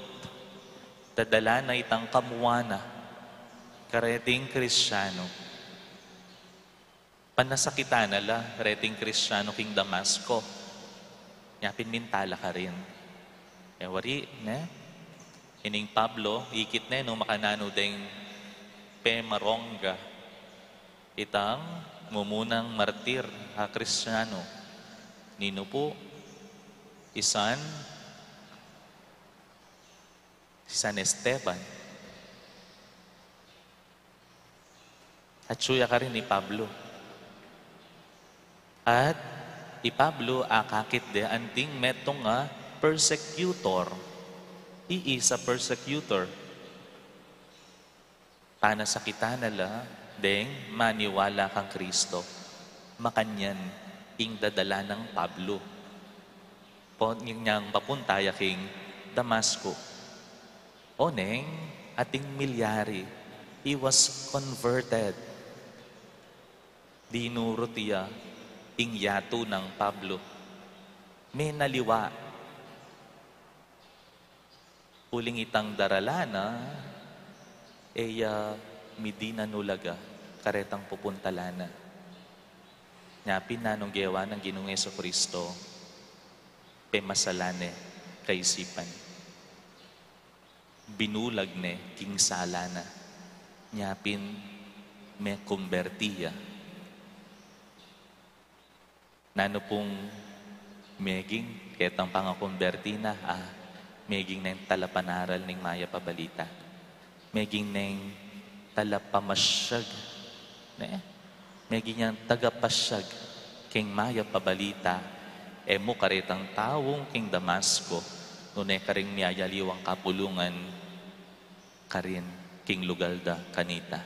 dadala na itang kamuana, kareting Kristiyano. Panasakitan nala, kareting Kristiyano king Damasco. Yapin mintala ka rin. Wari, ining Pablo, ikit nung makanano ding pemarongga, itang mumunang martir ha Kristiyano. Nino po, si San Esteban. At suya ka rin ni Pablo. At Pablo akakit de anting metong nga persecutor. Iisa persecutor. Panasakitan nala deng maniwala kang Kristo. Makanyan ing dadala ng Pablo. Niyang papuntaya king Damasco. Oneng ating milyari, he was converted. Dinuro tiya ing yato ng Pablo. May naliwa. Uling itang daralana, midina nulaga, karetang pupuntalana. Nyapin na nung gewa ng Ginoong Jesucristo, pemasalane kaisipan. Binulag ne king salana. nyapin me kumbertiya. Nano pong meging ketang pangakumberti na, meging neng talapanaral ning maya pabalita. Meging neng talapamasyag. Meging niyang tagapasyag king maya pabalita. Mo karitang tawong king Damasco. Nune karing miyayaliwang kapulungan karin king lugalda kanita.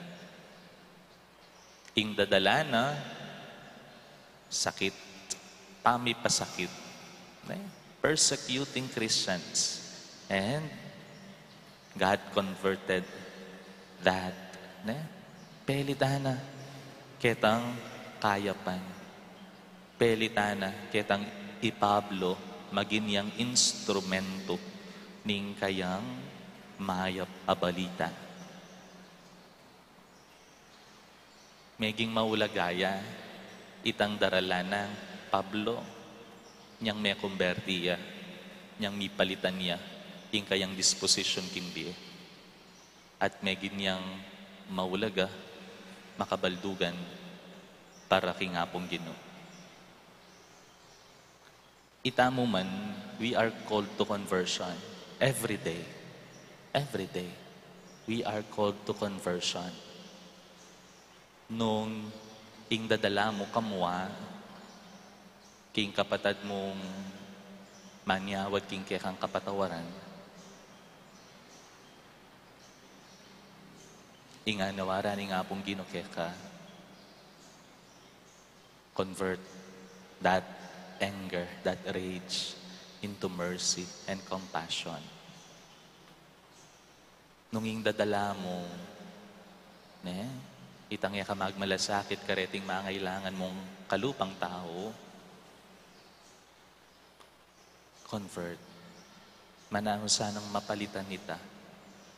Ing dadala na sakit, pamipasakit, persecuting Christians. And God converted that. Pelitana, ketang kayapan. Pelitana, ketang ipablo, maging yang instrumento ning kayang mayap abalita. Meging maulagaya, itang daralana, Pablo, niyang may kumbertiya, niyang mipalitan niya, ing kayang disposition kimbi. At megin niyang maulaga, makabaldugan, para kingapong Ginoo. Itamo man, we are called to conversion every day. Every day, we are called to conversion. Nung ing dadala mo kamwa, king kapatad mong manyawad king kekang kapatawaran, inga nawaran nga pong Ginoo keka, convert that anger, that rage into mercy and compassion. Nung ing dadala mo, itang ka magmalasakit kareting mangailangan mong kalupang tao, convert. Manaho sanang mapalitan nita,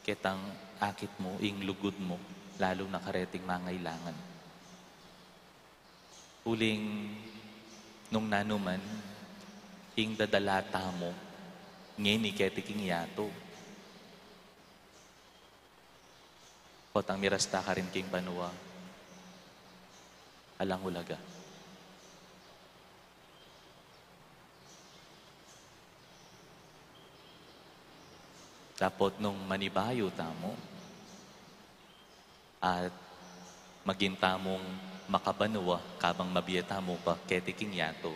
ketang akit mo, ing lugod mo, lalo na kareting mangailangan. Huling, nung nanuman, ing dadalata mo, ngeni ketiking yato. Kotang mirasta ka rin king banwa, alang ulaga. Tapos nung manibayo tamo, at maging tamong makabanwa, kabang mabiyeta mo pa ketiking yato,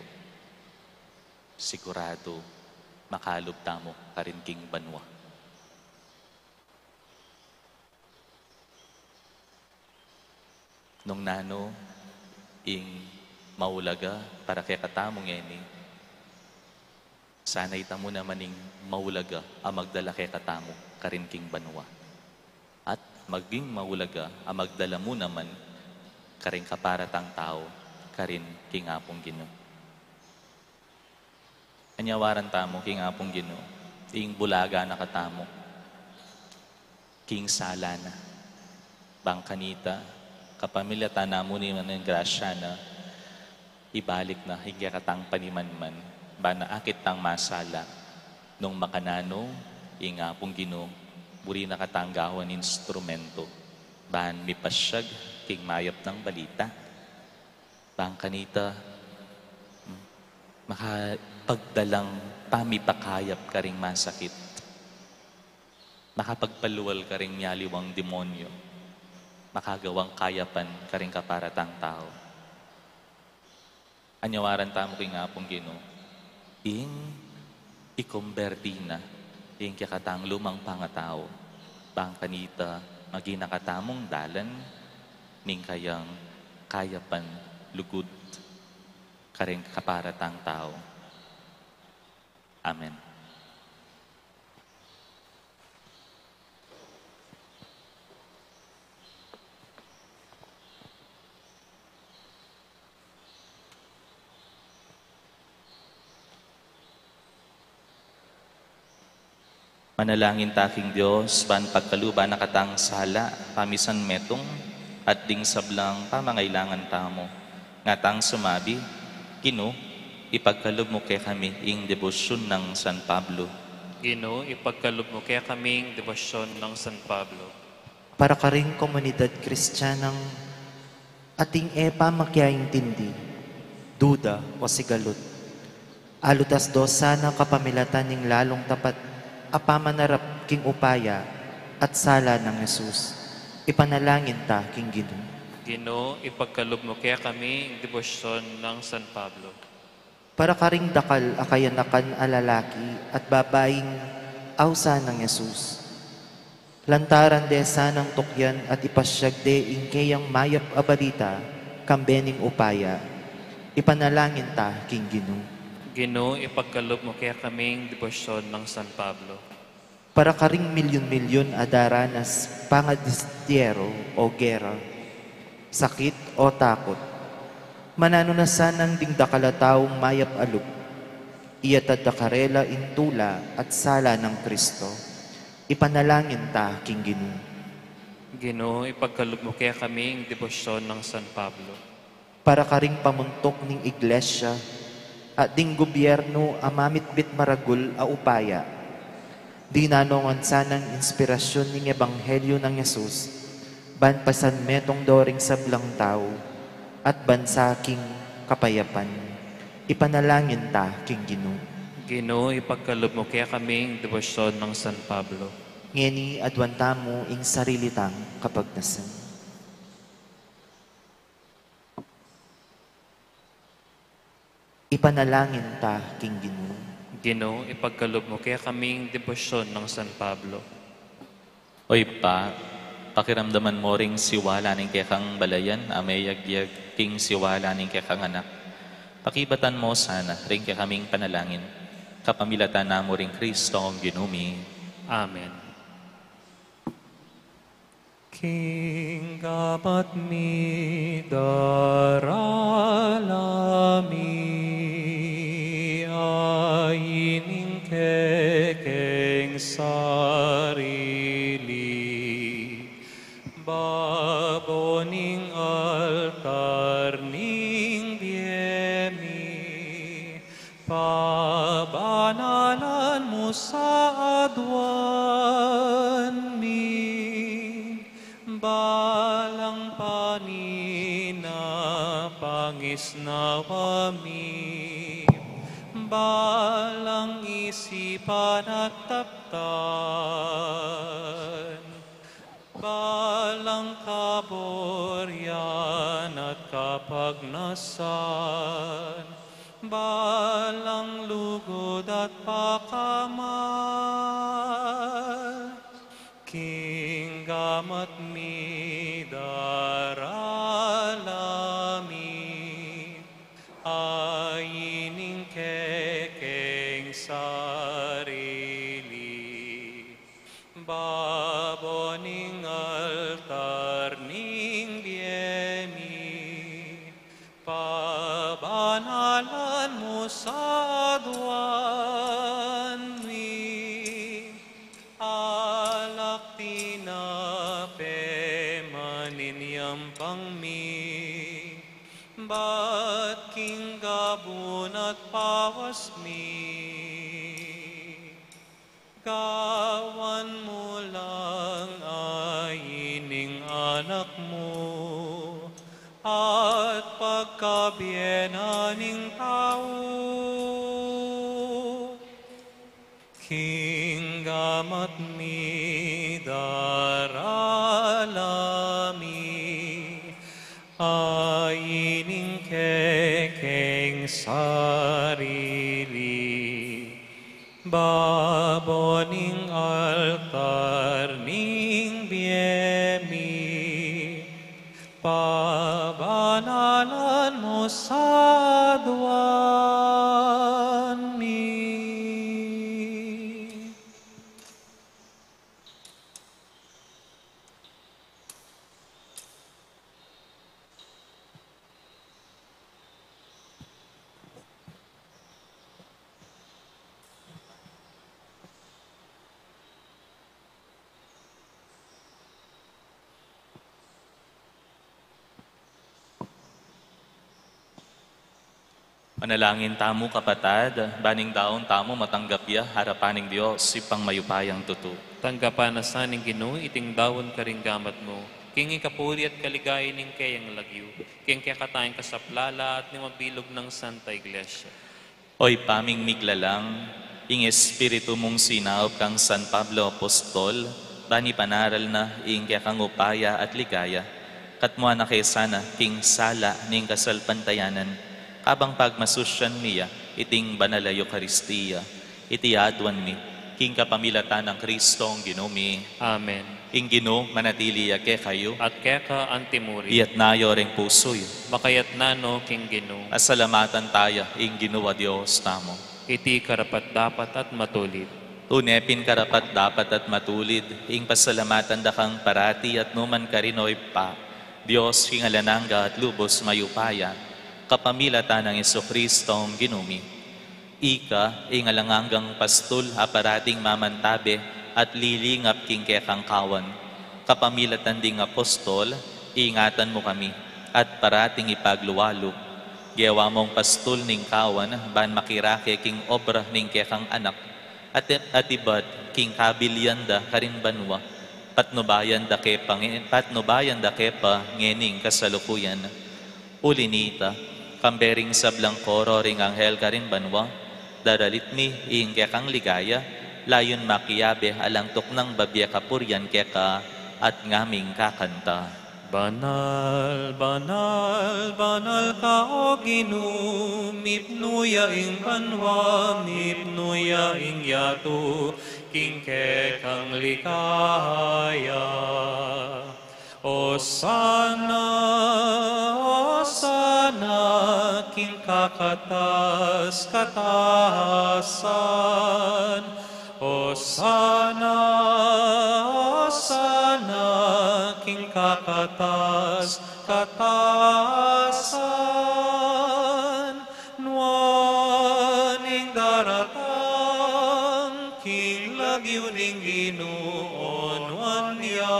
sigurado makalub tamo karin king banwa. Nung nano, ing maulaga para kay katamong eni, sana itamo namaning maulaga ang magdala kay katamo karin king banwa. At maging maulaga ang magdala mo naman karing kaparatang tao karin king apong Ginoo. Anyawaran tamo king apong Ginoo, ing bulaga na katamo, king sala na, bangkanita, kapamilya tanamo ni manang grasya na, ibalik na hingga katang panimanman, ba na akit tang masala, nung makanano, ing apong Ginoo, buri na katanggawan instrumento, ban mipasyag, king mayap ng balita, bangkanita, makapagdalang pamipakayap karing masakit, makapagpaluwal karing miyaliwang demonyo, makagawang kayapan karing kaparatang tao. Anyawaran tamo king apong Ginoo, ing ikumberti na, ing kakatang lumang pangatao, bangkanita, maginakatamong dalan, ning kayang kayapan lugod karing kaparatang tao. Amen. Manalangin taking Diyos, ban pagkaluba nakatang sala, pamisan metong, at ding sablang pamangailangan tamo. Ngatang sumabi, Ginoo, ipagkalob mo kay kami ing debosyon ng San Pablo. Ginoo, ipagkalob mo kaya kaming debosyon ng San Pablo. para ka rin komunidad kristyanang ating epa makyaintindi, duda o sigalot. Alutas do sana kapamilatan ning lalong tapat apamanarap king upaya at sala ng Jesus. Ipanalangin ta king Ginoo. Ginoo, ipagkalob mo kaya kami ang debosyon ng San Pablo. Para ka ring dakal akayanakan alalaki at babaeng awsa ng Jesus. Lantaran de sanang tukyan at ipasyag de ingkayang mayap abalita kambening upaya. Ipanalangin ta king Ginoo. Ginoo, ipagkalob mo kaya kami ang debosyon ng San Pablo. Para ka ring milyon-milyon adaranas pangadistyero o gera, sakit o takot. Mananunasan ng dingdakalataong mayap alub, iyatad da karela intula at sala ng Kristo. Ipanalangin ta king Ginoo. Ginoo, ipagkalob mo kaya kami ang debosyon ng San Pablo. Para ka ring pamuntok ning iglesia at ding gobyerno amamitbit maragul a upaya. Di nanongon sanang inspirasyon ning ebanghelyo ng Jesus, banpasan metong doring sablang tao at bansaking kapayapan. Ipanalangin ta king Ginoo. Ginoo, ipagkalob mo kaya kami ang debosyon ng San Pablo. Ngeni adwanta mo ing sarilitang kapagnasan. Ipanalangin ta king Ginoo. Ginoo, ipagkalob mo kaya kami ang debosyon ng San Pablo. Oy pa, pakiramdaman mo ring siwala ning kay kang balayan, amay yagyag king siwala ning kay kang anak. Pakibatan mo sana ring kay kaming panalangin. Kapamilatan na mo ring Kristo ang ginumi. Amen. King gamat mi daralami aining kekeng sarili baboning altar ning biemi pabanalan mo sa adwan mi balang panina pangis nawami balang isipan at taptan balang kaboryan at kapagnasan balang lugod at pakamal king gamat mi daralami aining kekeng sarili baboning altar ning biemi pabanalan mo sa adwan mi alak tinape maninyam pang mi bat king gabun at pawas mi gawan mo lang aining anak mo at pagkabienaning tao king gamat mi daralami aining kekeng sarili baboning altar ning biemi pabanalan mo sa adwan mi. Manalangin tamo kapatad, baning daon tamo matanggap ya harapaning Dios ipang mayupayang tutu. Tanggapan na sa ning Ginoo iting dawon karing gamat mo. King ikapuri at kaligay ning kayang lagyo. King kaya katayang kasaplala at ni mabilog ng Santa Iglesia. Oy paming miglalang, ing espiritu mong sinaop kang San Pablo Apostol, bani panaral na ing kaya kang upaya at ligaya. Katmuan na kay sana king sala ning kasalpantayanan. Kabang pagmasusyan niya, iting banal a Eucharistia, iti adwan mi, king kapamilatan ng Kristong Ginumi. Amen. Ing Ginoo manatili ake kayo, At keka antimuri. iyat nayo ring pusoy. Makayat nano King Ginoo. Asalamatan tayo, ing Ginoo a Dios tamo. Iti karapat dapat at matulid. Tunepin karapat dapat at matulid, ing pasalamatan da kang parati at numan karinoy pa. Diyos king alananga at lubos mayupaya, kapamilatan ng Jesucristong Ginumi. Ika, ing alangangang pastul aparating mamantabe at lilingap king kekang kawan. Kapamilatan ding apostol, ingatan mo kami at parating ipagluwalo. Giyawa mong pastul ning kawan, ban makirake king obra ning kekang anak. At ibat king kabiliyanda karin banwa, patnubayan da kepa ngening kasalukuyan. Ulinita, kambering sablang koro ring anghel karin banwa, daralit ni ing kekang ligaya, layon makiyabe alang tuknang babya kapuryan keka at ngaming kakanta. Banal, banal, banal ka o Ginoo, mipnuya ing banwa, mipnuya ing yato, kingke kang likaya. Osana, Osana, king kakatas-katasan. Osana, Osana, king kakatas-katasan. Nuaning daratang, king lagyo ning Ginoon wanya.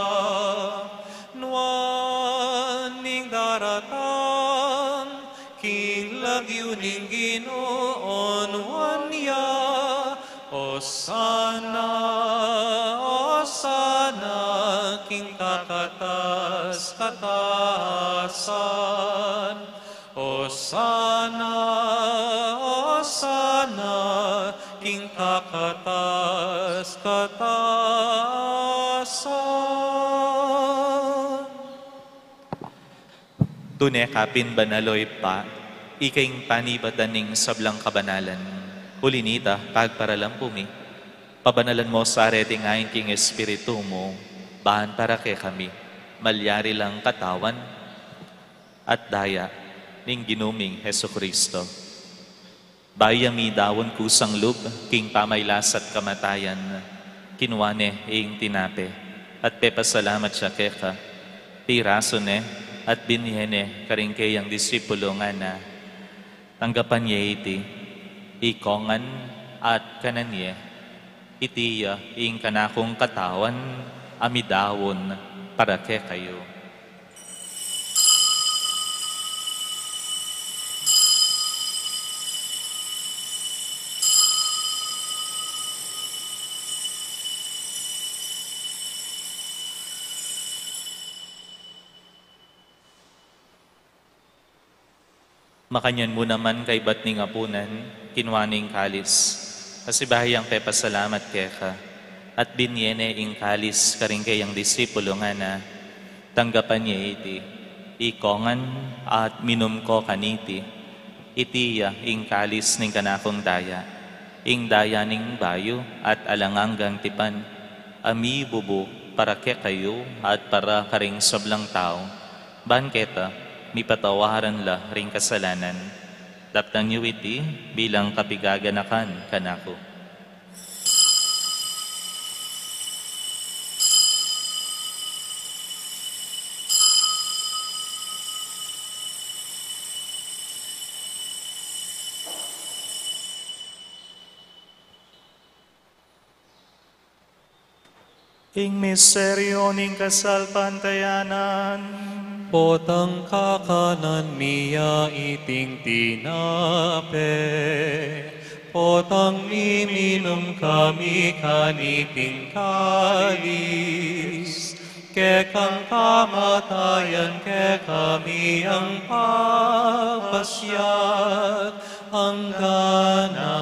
Nuaning daratang, king lagyo ning Ginoon wanya. Osana, Osana, king kakatas-katasan. Osana, Osana, king kakatas-katasan. Tunekapin banaloy pa, ikaing panibadaning sablang kabanalan. Hulinita, pagparalampumi, pabanalan mo sa areting ayin king espiritu mo, bahan para kay kami, malyari lang katawan at daya ning ginuming Heso Kristo. Bayami dawon kusang lub, king pamaylas at kamatayan, kinuane ing tinape, at pepasalamat siya keka, pirasone at binihene karingkayang disipulo nga na, tanggapan niya iti, ikongan at kananye, itiya ing kanakong katawan, amidawon para ke kayo. Makanyan mo naman kay batning apunan, kinwaning kalis. Kasibahayang pepasalamat keka, at binyene ing kalis karing kayang disipulo nga na, tanggapan niya iti, ikongan at minum ko kaniti, itiya ing kalis ning kanakong daya, ing daya ning bayo at alanganggang tipan, ami bubu para ke kayo at para karing sablang tao, banketa, mi patawaran la ring kasalanan, daptang niyo iti bilang kapigaganakan kanako. Ing miseryo ning kasalpantayanan, potang kakanan miya iting tinape, potang miminum kami kaniting kalis, kekang kamatayan ke kami ang papasyat, hanggana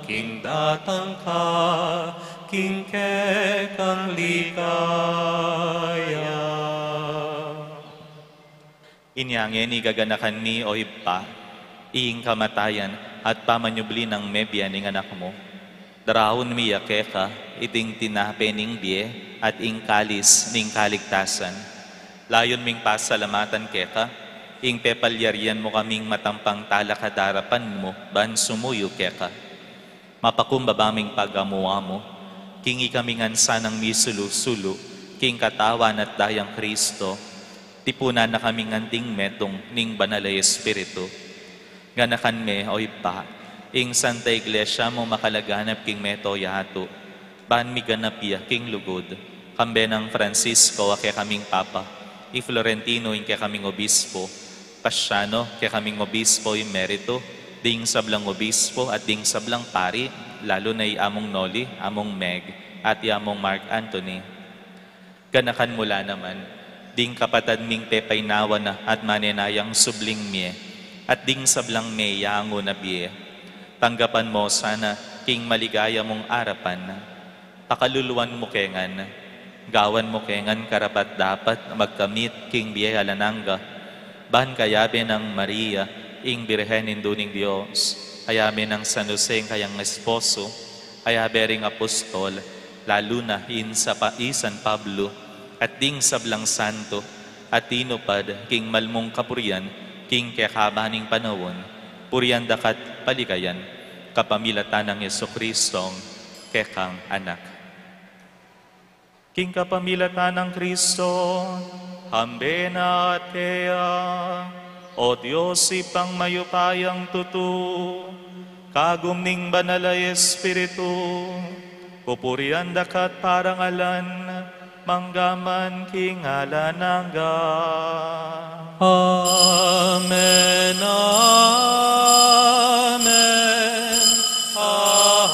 king datang ka, king kekang likaya. Inyangin igaganakan mi o ipa, iing kamatayan at pamanyubli ng mebya ning anak mo. Darahon miya keka, iting tinape ning biye, at ing kalis ning kaligtasan. Layon ming pasalamatan keka, ing pepalyarian mo kaming matampang talakadarapan mo, ban sumuyo keka. Mapakumbabaming pagamuwa mo, kingi kaming ansanang misulu-sulu, king katawan at dayang Kristo, tipunan na kaming anting metong ning banalay Espiritu. Ganakan me o ipa, ing Santa Iglesia mo makalaganap king meto yato, ban mi ganapya king lugod, kambe ng Francisco ake kaming Papa, i Florentino ing ke kaming Obispo, Pasyano ke kaming Obispo emerito, ding sablang Obispo at ding sablang pari, lalo na among Noli, among Meg, at among Mark Anthony. Ganakan mula naman, ding kapatad ming pepaynawa na at manenayang subling miye, at ding sablang me yango na biye. Tanggapan mo sana king maligaya mong arapan, pakaluluan mo kengan, gawan mo kengan karapat dapat magkamit king biye alananga, ban kayabe ng Maria, ing Birhen induning Diyos, ayabe ng San Jose kayang esposo, ayabe ring apostol, lalo na San Pablo, at ding sablang santo, at tinupad king malmong kapurian, king kekabaning panawon, purian dakat palikayan, kapamilatan ng Yesukristong kekang anak. King kapamilatan ng Kristo, hambena at kaya, o Diyos ipang mayupayang tutu, kagum ning banalay Espiritu, pupurian dakat parangalan, manggaman king alananga. Amen, amen, amen.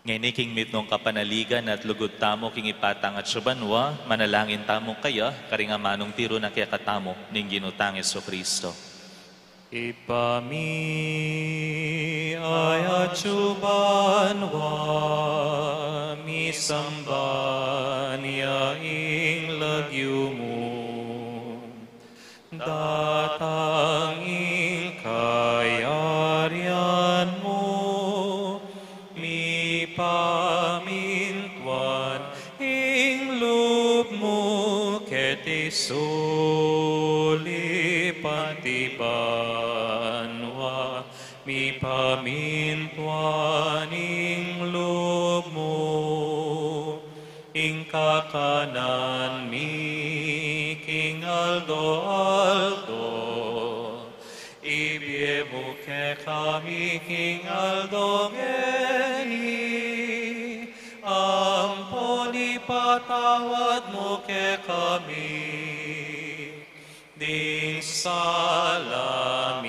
Ngayon king mitnong kapanaligan at lugod tamo king ipatang at subanwa, manalangin tamo kaya, karingamanong tiro na kaya katamo ning ginutang Jesucristo. Ipami ay atsubanwa, misamban yaing lagyo mo, datangin kayarian mo, mi pamintuan ing loob mo, keti suli pantibanwa, mi pamintuan ing loob mo, ing kakanan mi king aldo, ibye mo ke kami king aldo geni, ampon ipatawad mo ke kami, ding salami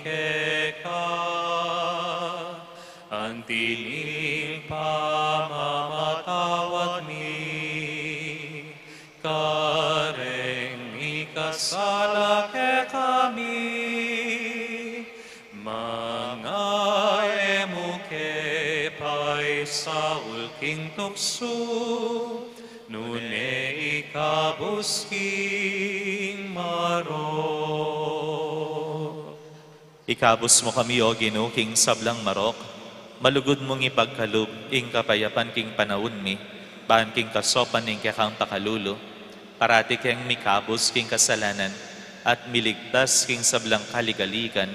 keka, antiling pamamatawad mi, kareng ikasala ke kami, mga emuke pay saul king tukso, nune ikabusking marok. Ikabus mo kami o Ginoo king sablang marok, malugod mong ipagkalub, ing kapayapan king panahon mi, baan king kasopan ning kekang pakalulo, parati keng mikabus king kasalanan, at miligtas king sablang kaligaligan,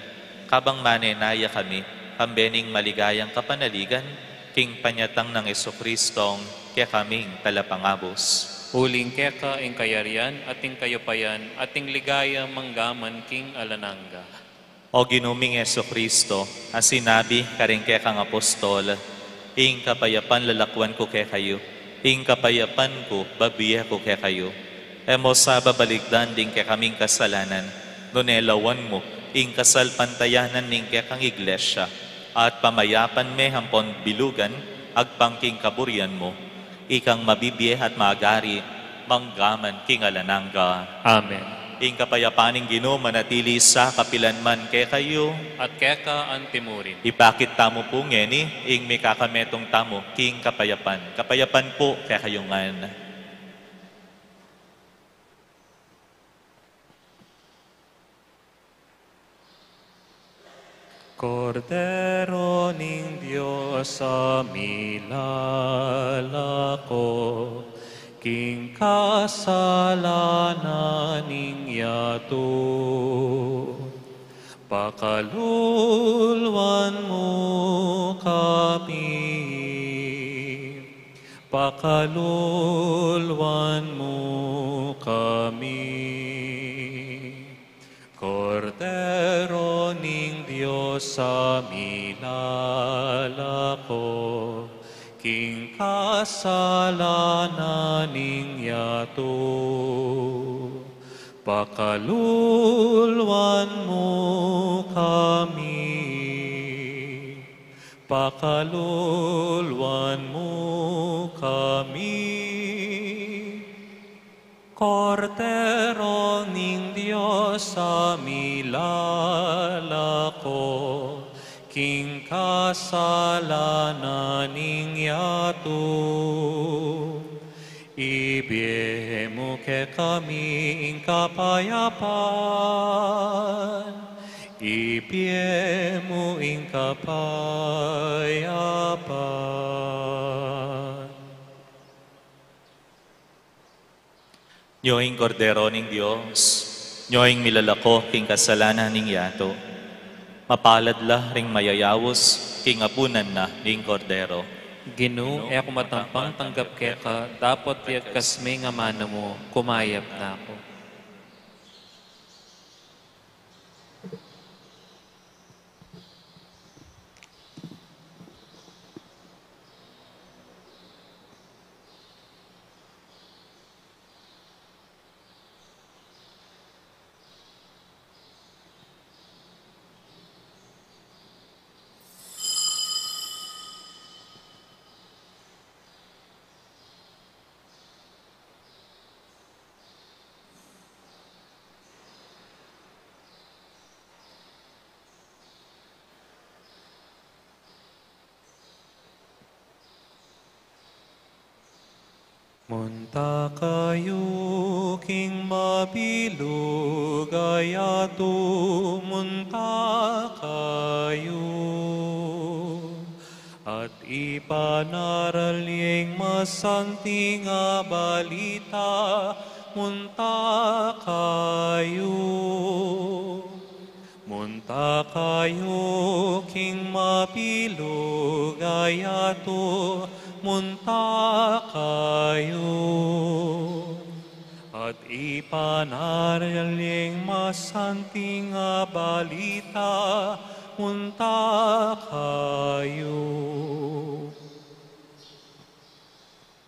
kabang manenaya kami, kambening maligayang kapanaligan, king panyatang ng Jesukristong kaya kaming talapangabos. Huling keka ing kayarian ating kayopayan ating ligaya manggaman king alananga. O ginuming Jesucristo, as sinabi karing kekang apostol, ing kapayapan lalakwan ko kay kayo, ing kapayapan ko babiya ko kay kayo. Emo sa babaligdan din kay kaming kasalanan, nunelawan mo, ing kasalpantayanan ning kay kang iglesia, at pamayapan me hampon bilugan, agpangking kaburian mo, ikang mabibiye at magari, manggaman kingalanangga. Amen. Ing kapayapaning Ginoo manatili sa kapilanman kay kayo, At keka antimurin. ipakit tamo po ngeni, ing may kakametong tamo, king kapayapan. Kapayapan po kay kayungan. Cordero ning Diyos sa milalako, king kasalanan ning yato. Pakalulwan mo kami, pakalulwan mo kami. Cordero ning Diyos sa milalako, king kasalanan ning yato. Pakalulwan mo kami, pakalulwan mo kami. Cordero ning Diyos sa milalako, king kasalanan ning yato. Ibiye mo ke kami ing kapayapan, ibiye mo ing kapayapan. Nyoing kordero ning Dios, nyoing milalako king kasalanan ning yato. Mapalad la ring mayayawos king apunan na ning kordero. Ginoo, e ako matampang tanggap keka, dapat tiyak kasme nga mana mo, kumayap na ako. Munta kayo king mabilog ayato, munta kayo. At ipanaral yung masanting nga balita, munta kayo. Munta kayo king mabilog ayato, munta kayo. At ipanaral yung masanting nga balita, munta kayo.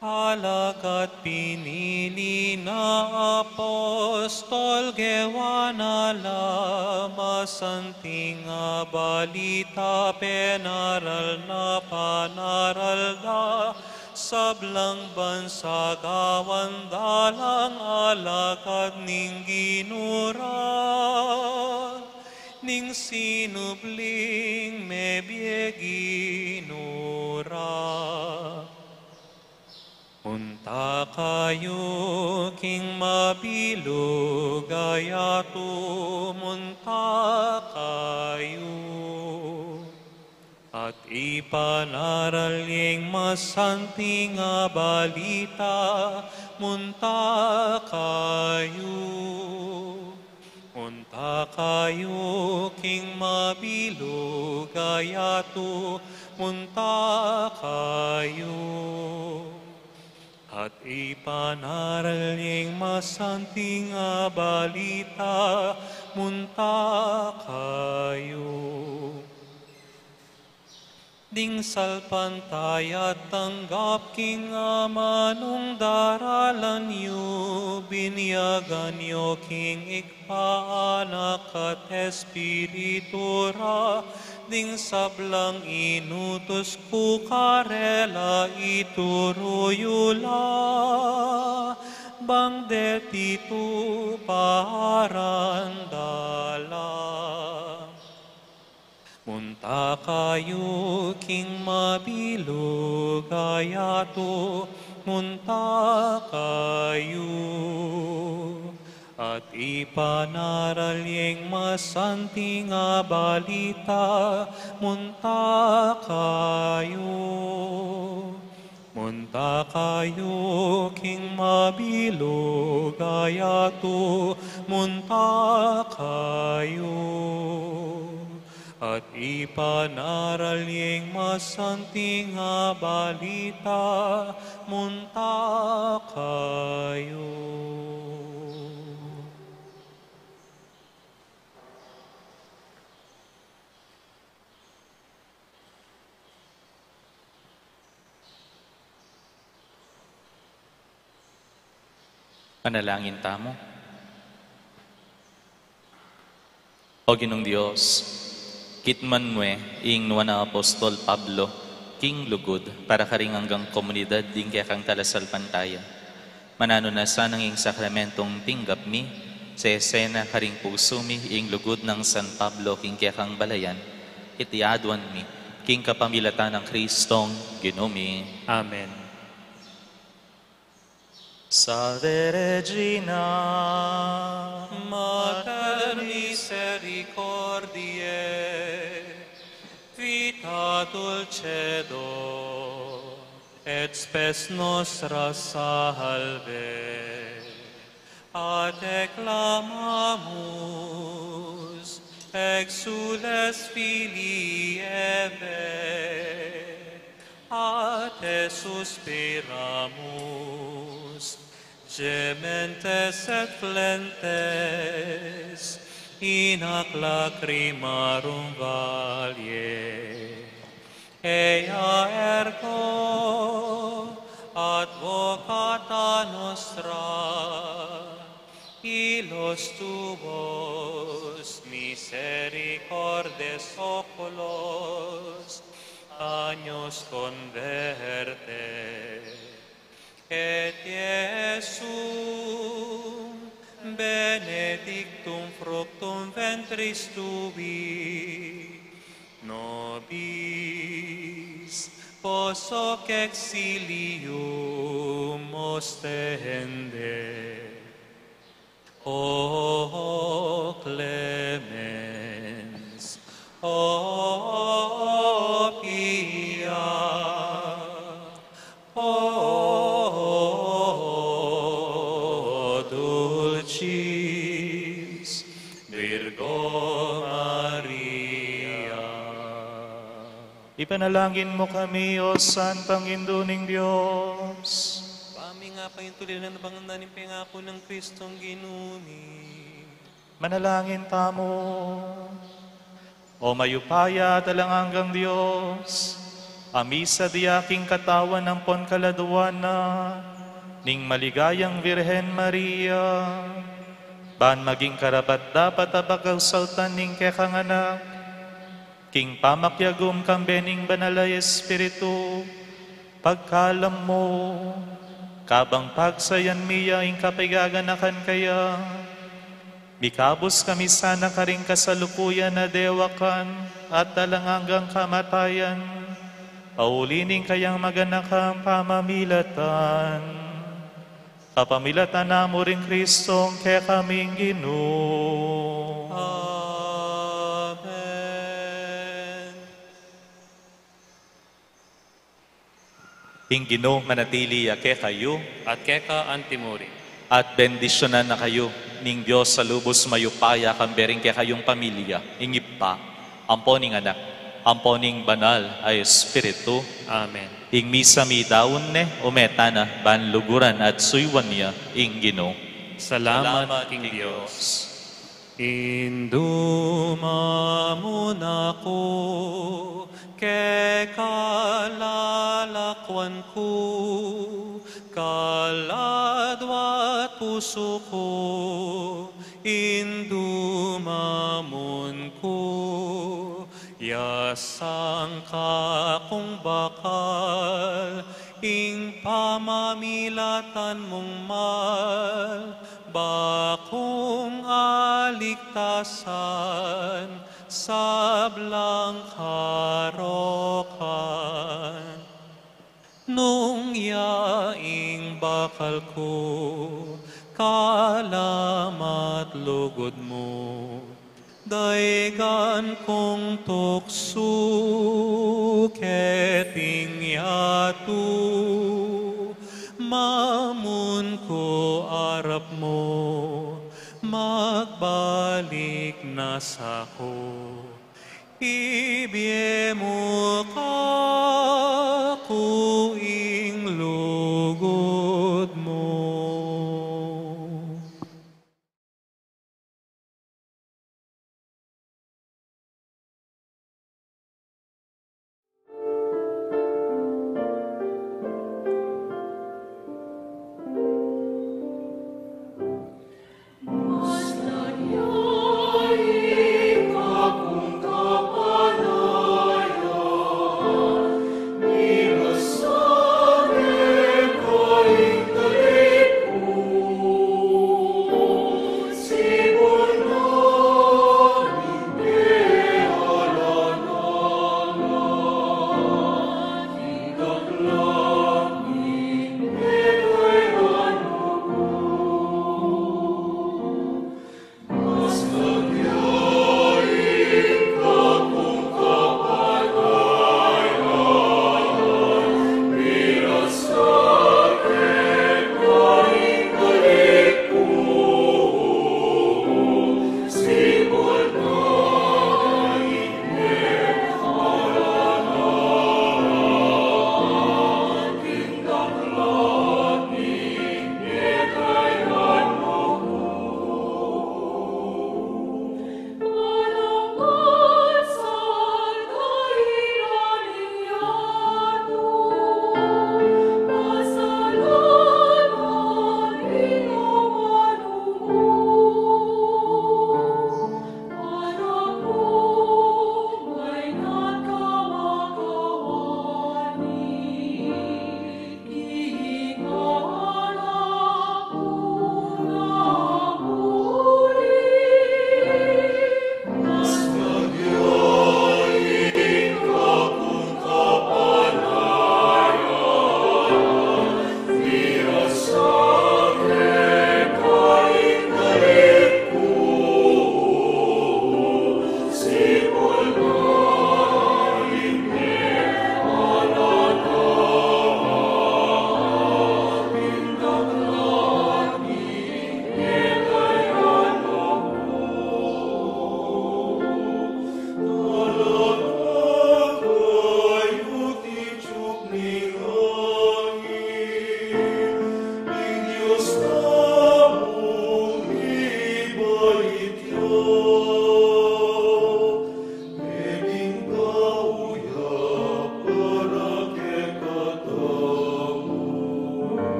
Alagad pinili na apostol gewana la masanting nga balita, penaral na panaral da sablang bansa gawan dalang alagad ning ginurat ning sinubling mebye ginurat. Munta kayo king mabilog ayato, munta kayo. At ipanaral yung masanting nga balita, munta kayo. Munta kayo king mabilog ayato, munta kayo. At ipanaral yung masanting nga balita, munta kayo. Ding salpantay at tanggap king ama nung daralan yu, binyagan yu king ikpaanak at espiritura, ding sablang inutos ku karela ituruyula, bang detitu parandala. Munta kayo king mabilog ayato, munta kayo. At ipanaral yung masanting balita, munta kayo. Munta kayo king mabilog ayato, munta kayo. At ipanaral yung masanting balita, munta kayo. Panalangin tamo. O Ginong Dios, kitman mwe ing nuwa na Apostol Pablo, king lugod, para karing hanggang komunidad ding kaya kang talasal pantaya. Manano na sanang ing sakramentong tinggap mi, sa esena karing puso mi ing lugod ng San Pablo king kaya kang balayan, itiadwan mi, king kapamilatan ng Kristong Ginumi. Amen. Salve Regina, Mater misericordiae, vita dulcedo, et spes nostra salve. Ad acclamamus, exules Filii Eve, a te suspiramus, gementes et flentes, in ac lacrimarum valie. Ea ergo, advocata nostra, ilos tuos misericordes oculos, años converte, et Iesum benedictum fructum ventris tui, nobis pos hoc exilium ostende. O clemens, o pia, o dulcis Virgo Maria. Ipanalangin mo kami, O Santang Induning Diyos. Pami nga pa yung tulilan na bangan nanin pangako ng Kristong Ginuni. Manalangin tamo. O mayupaya talanganggang Diyos, amisa di aking katawan ng ponkaladuana, ning maligayang Virhen Maria, ban maging karapat dapat abagawsaltan ning kekang anak, king pamakyagum kang bening banalay Espiritu, pagkalam mo, kabang pagsayan miya ing kapigaganakan kaya, mikabos kami sana karing kasalukuyan na dewakan at talanganggang kamatayan, paulining kayang maganakang pamamilatan. Kapamilatan na mo rin Kristong kaya kaming Ginoo. Amen. ing Ginoo manatili ake kayo, At keka antimuri. at bendisyonan na kayo ning Diyos sa lubos mayupaya kambering kaya kayong pamilya, ingip pa, amponing anak, amponing banal ay Espiritu, Amen. ing misa mi daon ne, umeta na, banluguran at suywan niya, ing Ginoo. Salamat king Diyos. Induma muna ko ke kalalakwan ko, kaladwat puso ko, indumamon ko, yasang ka kung bakal, ing pamamilatan mong mal, bakong aligtasan, sablang karokan. Nung yaing bakal ko, kalamat lugod mo, daigan kong tukso, keting yatu, mamun ko arap mo, magbalik na sako. Ibye mo ka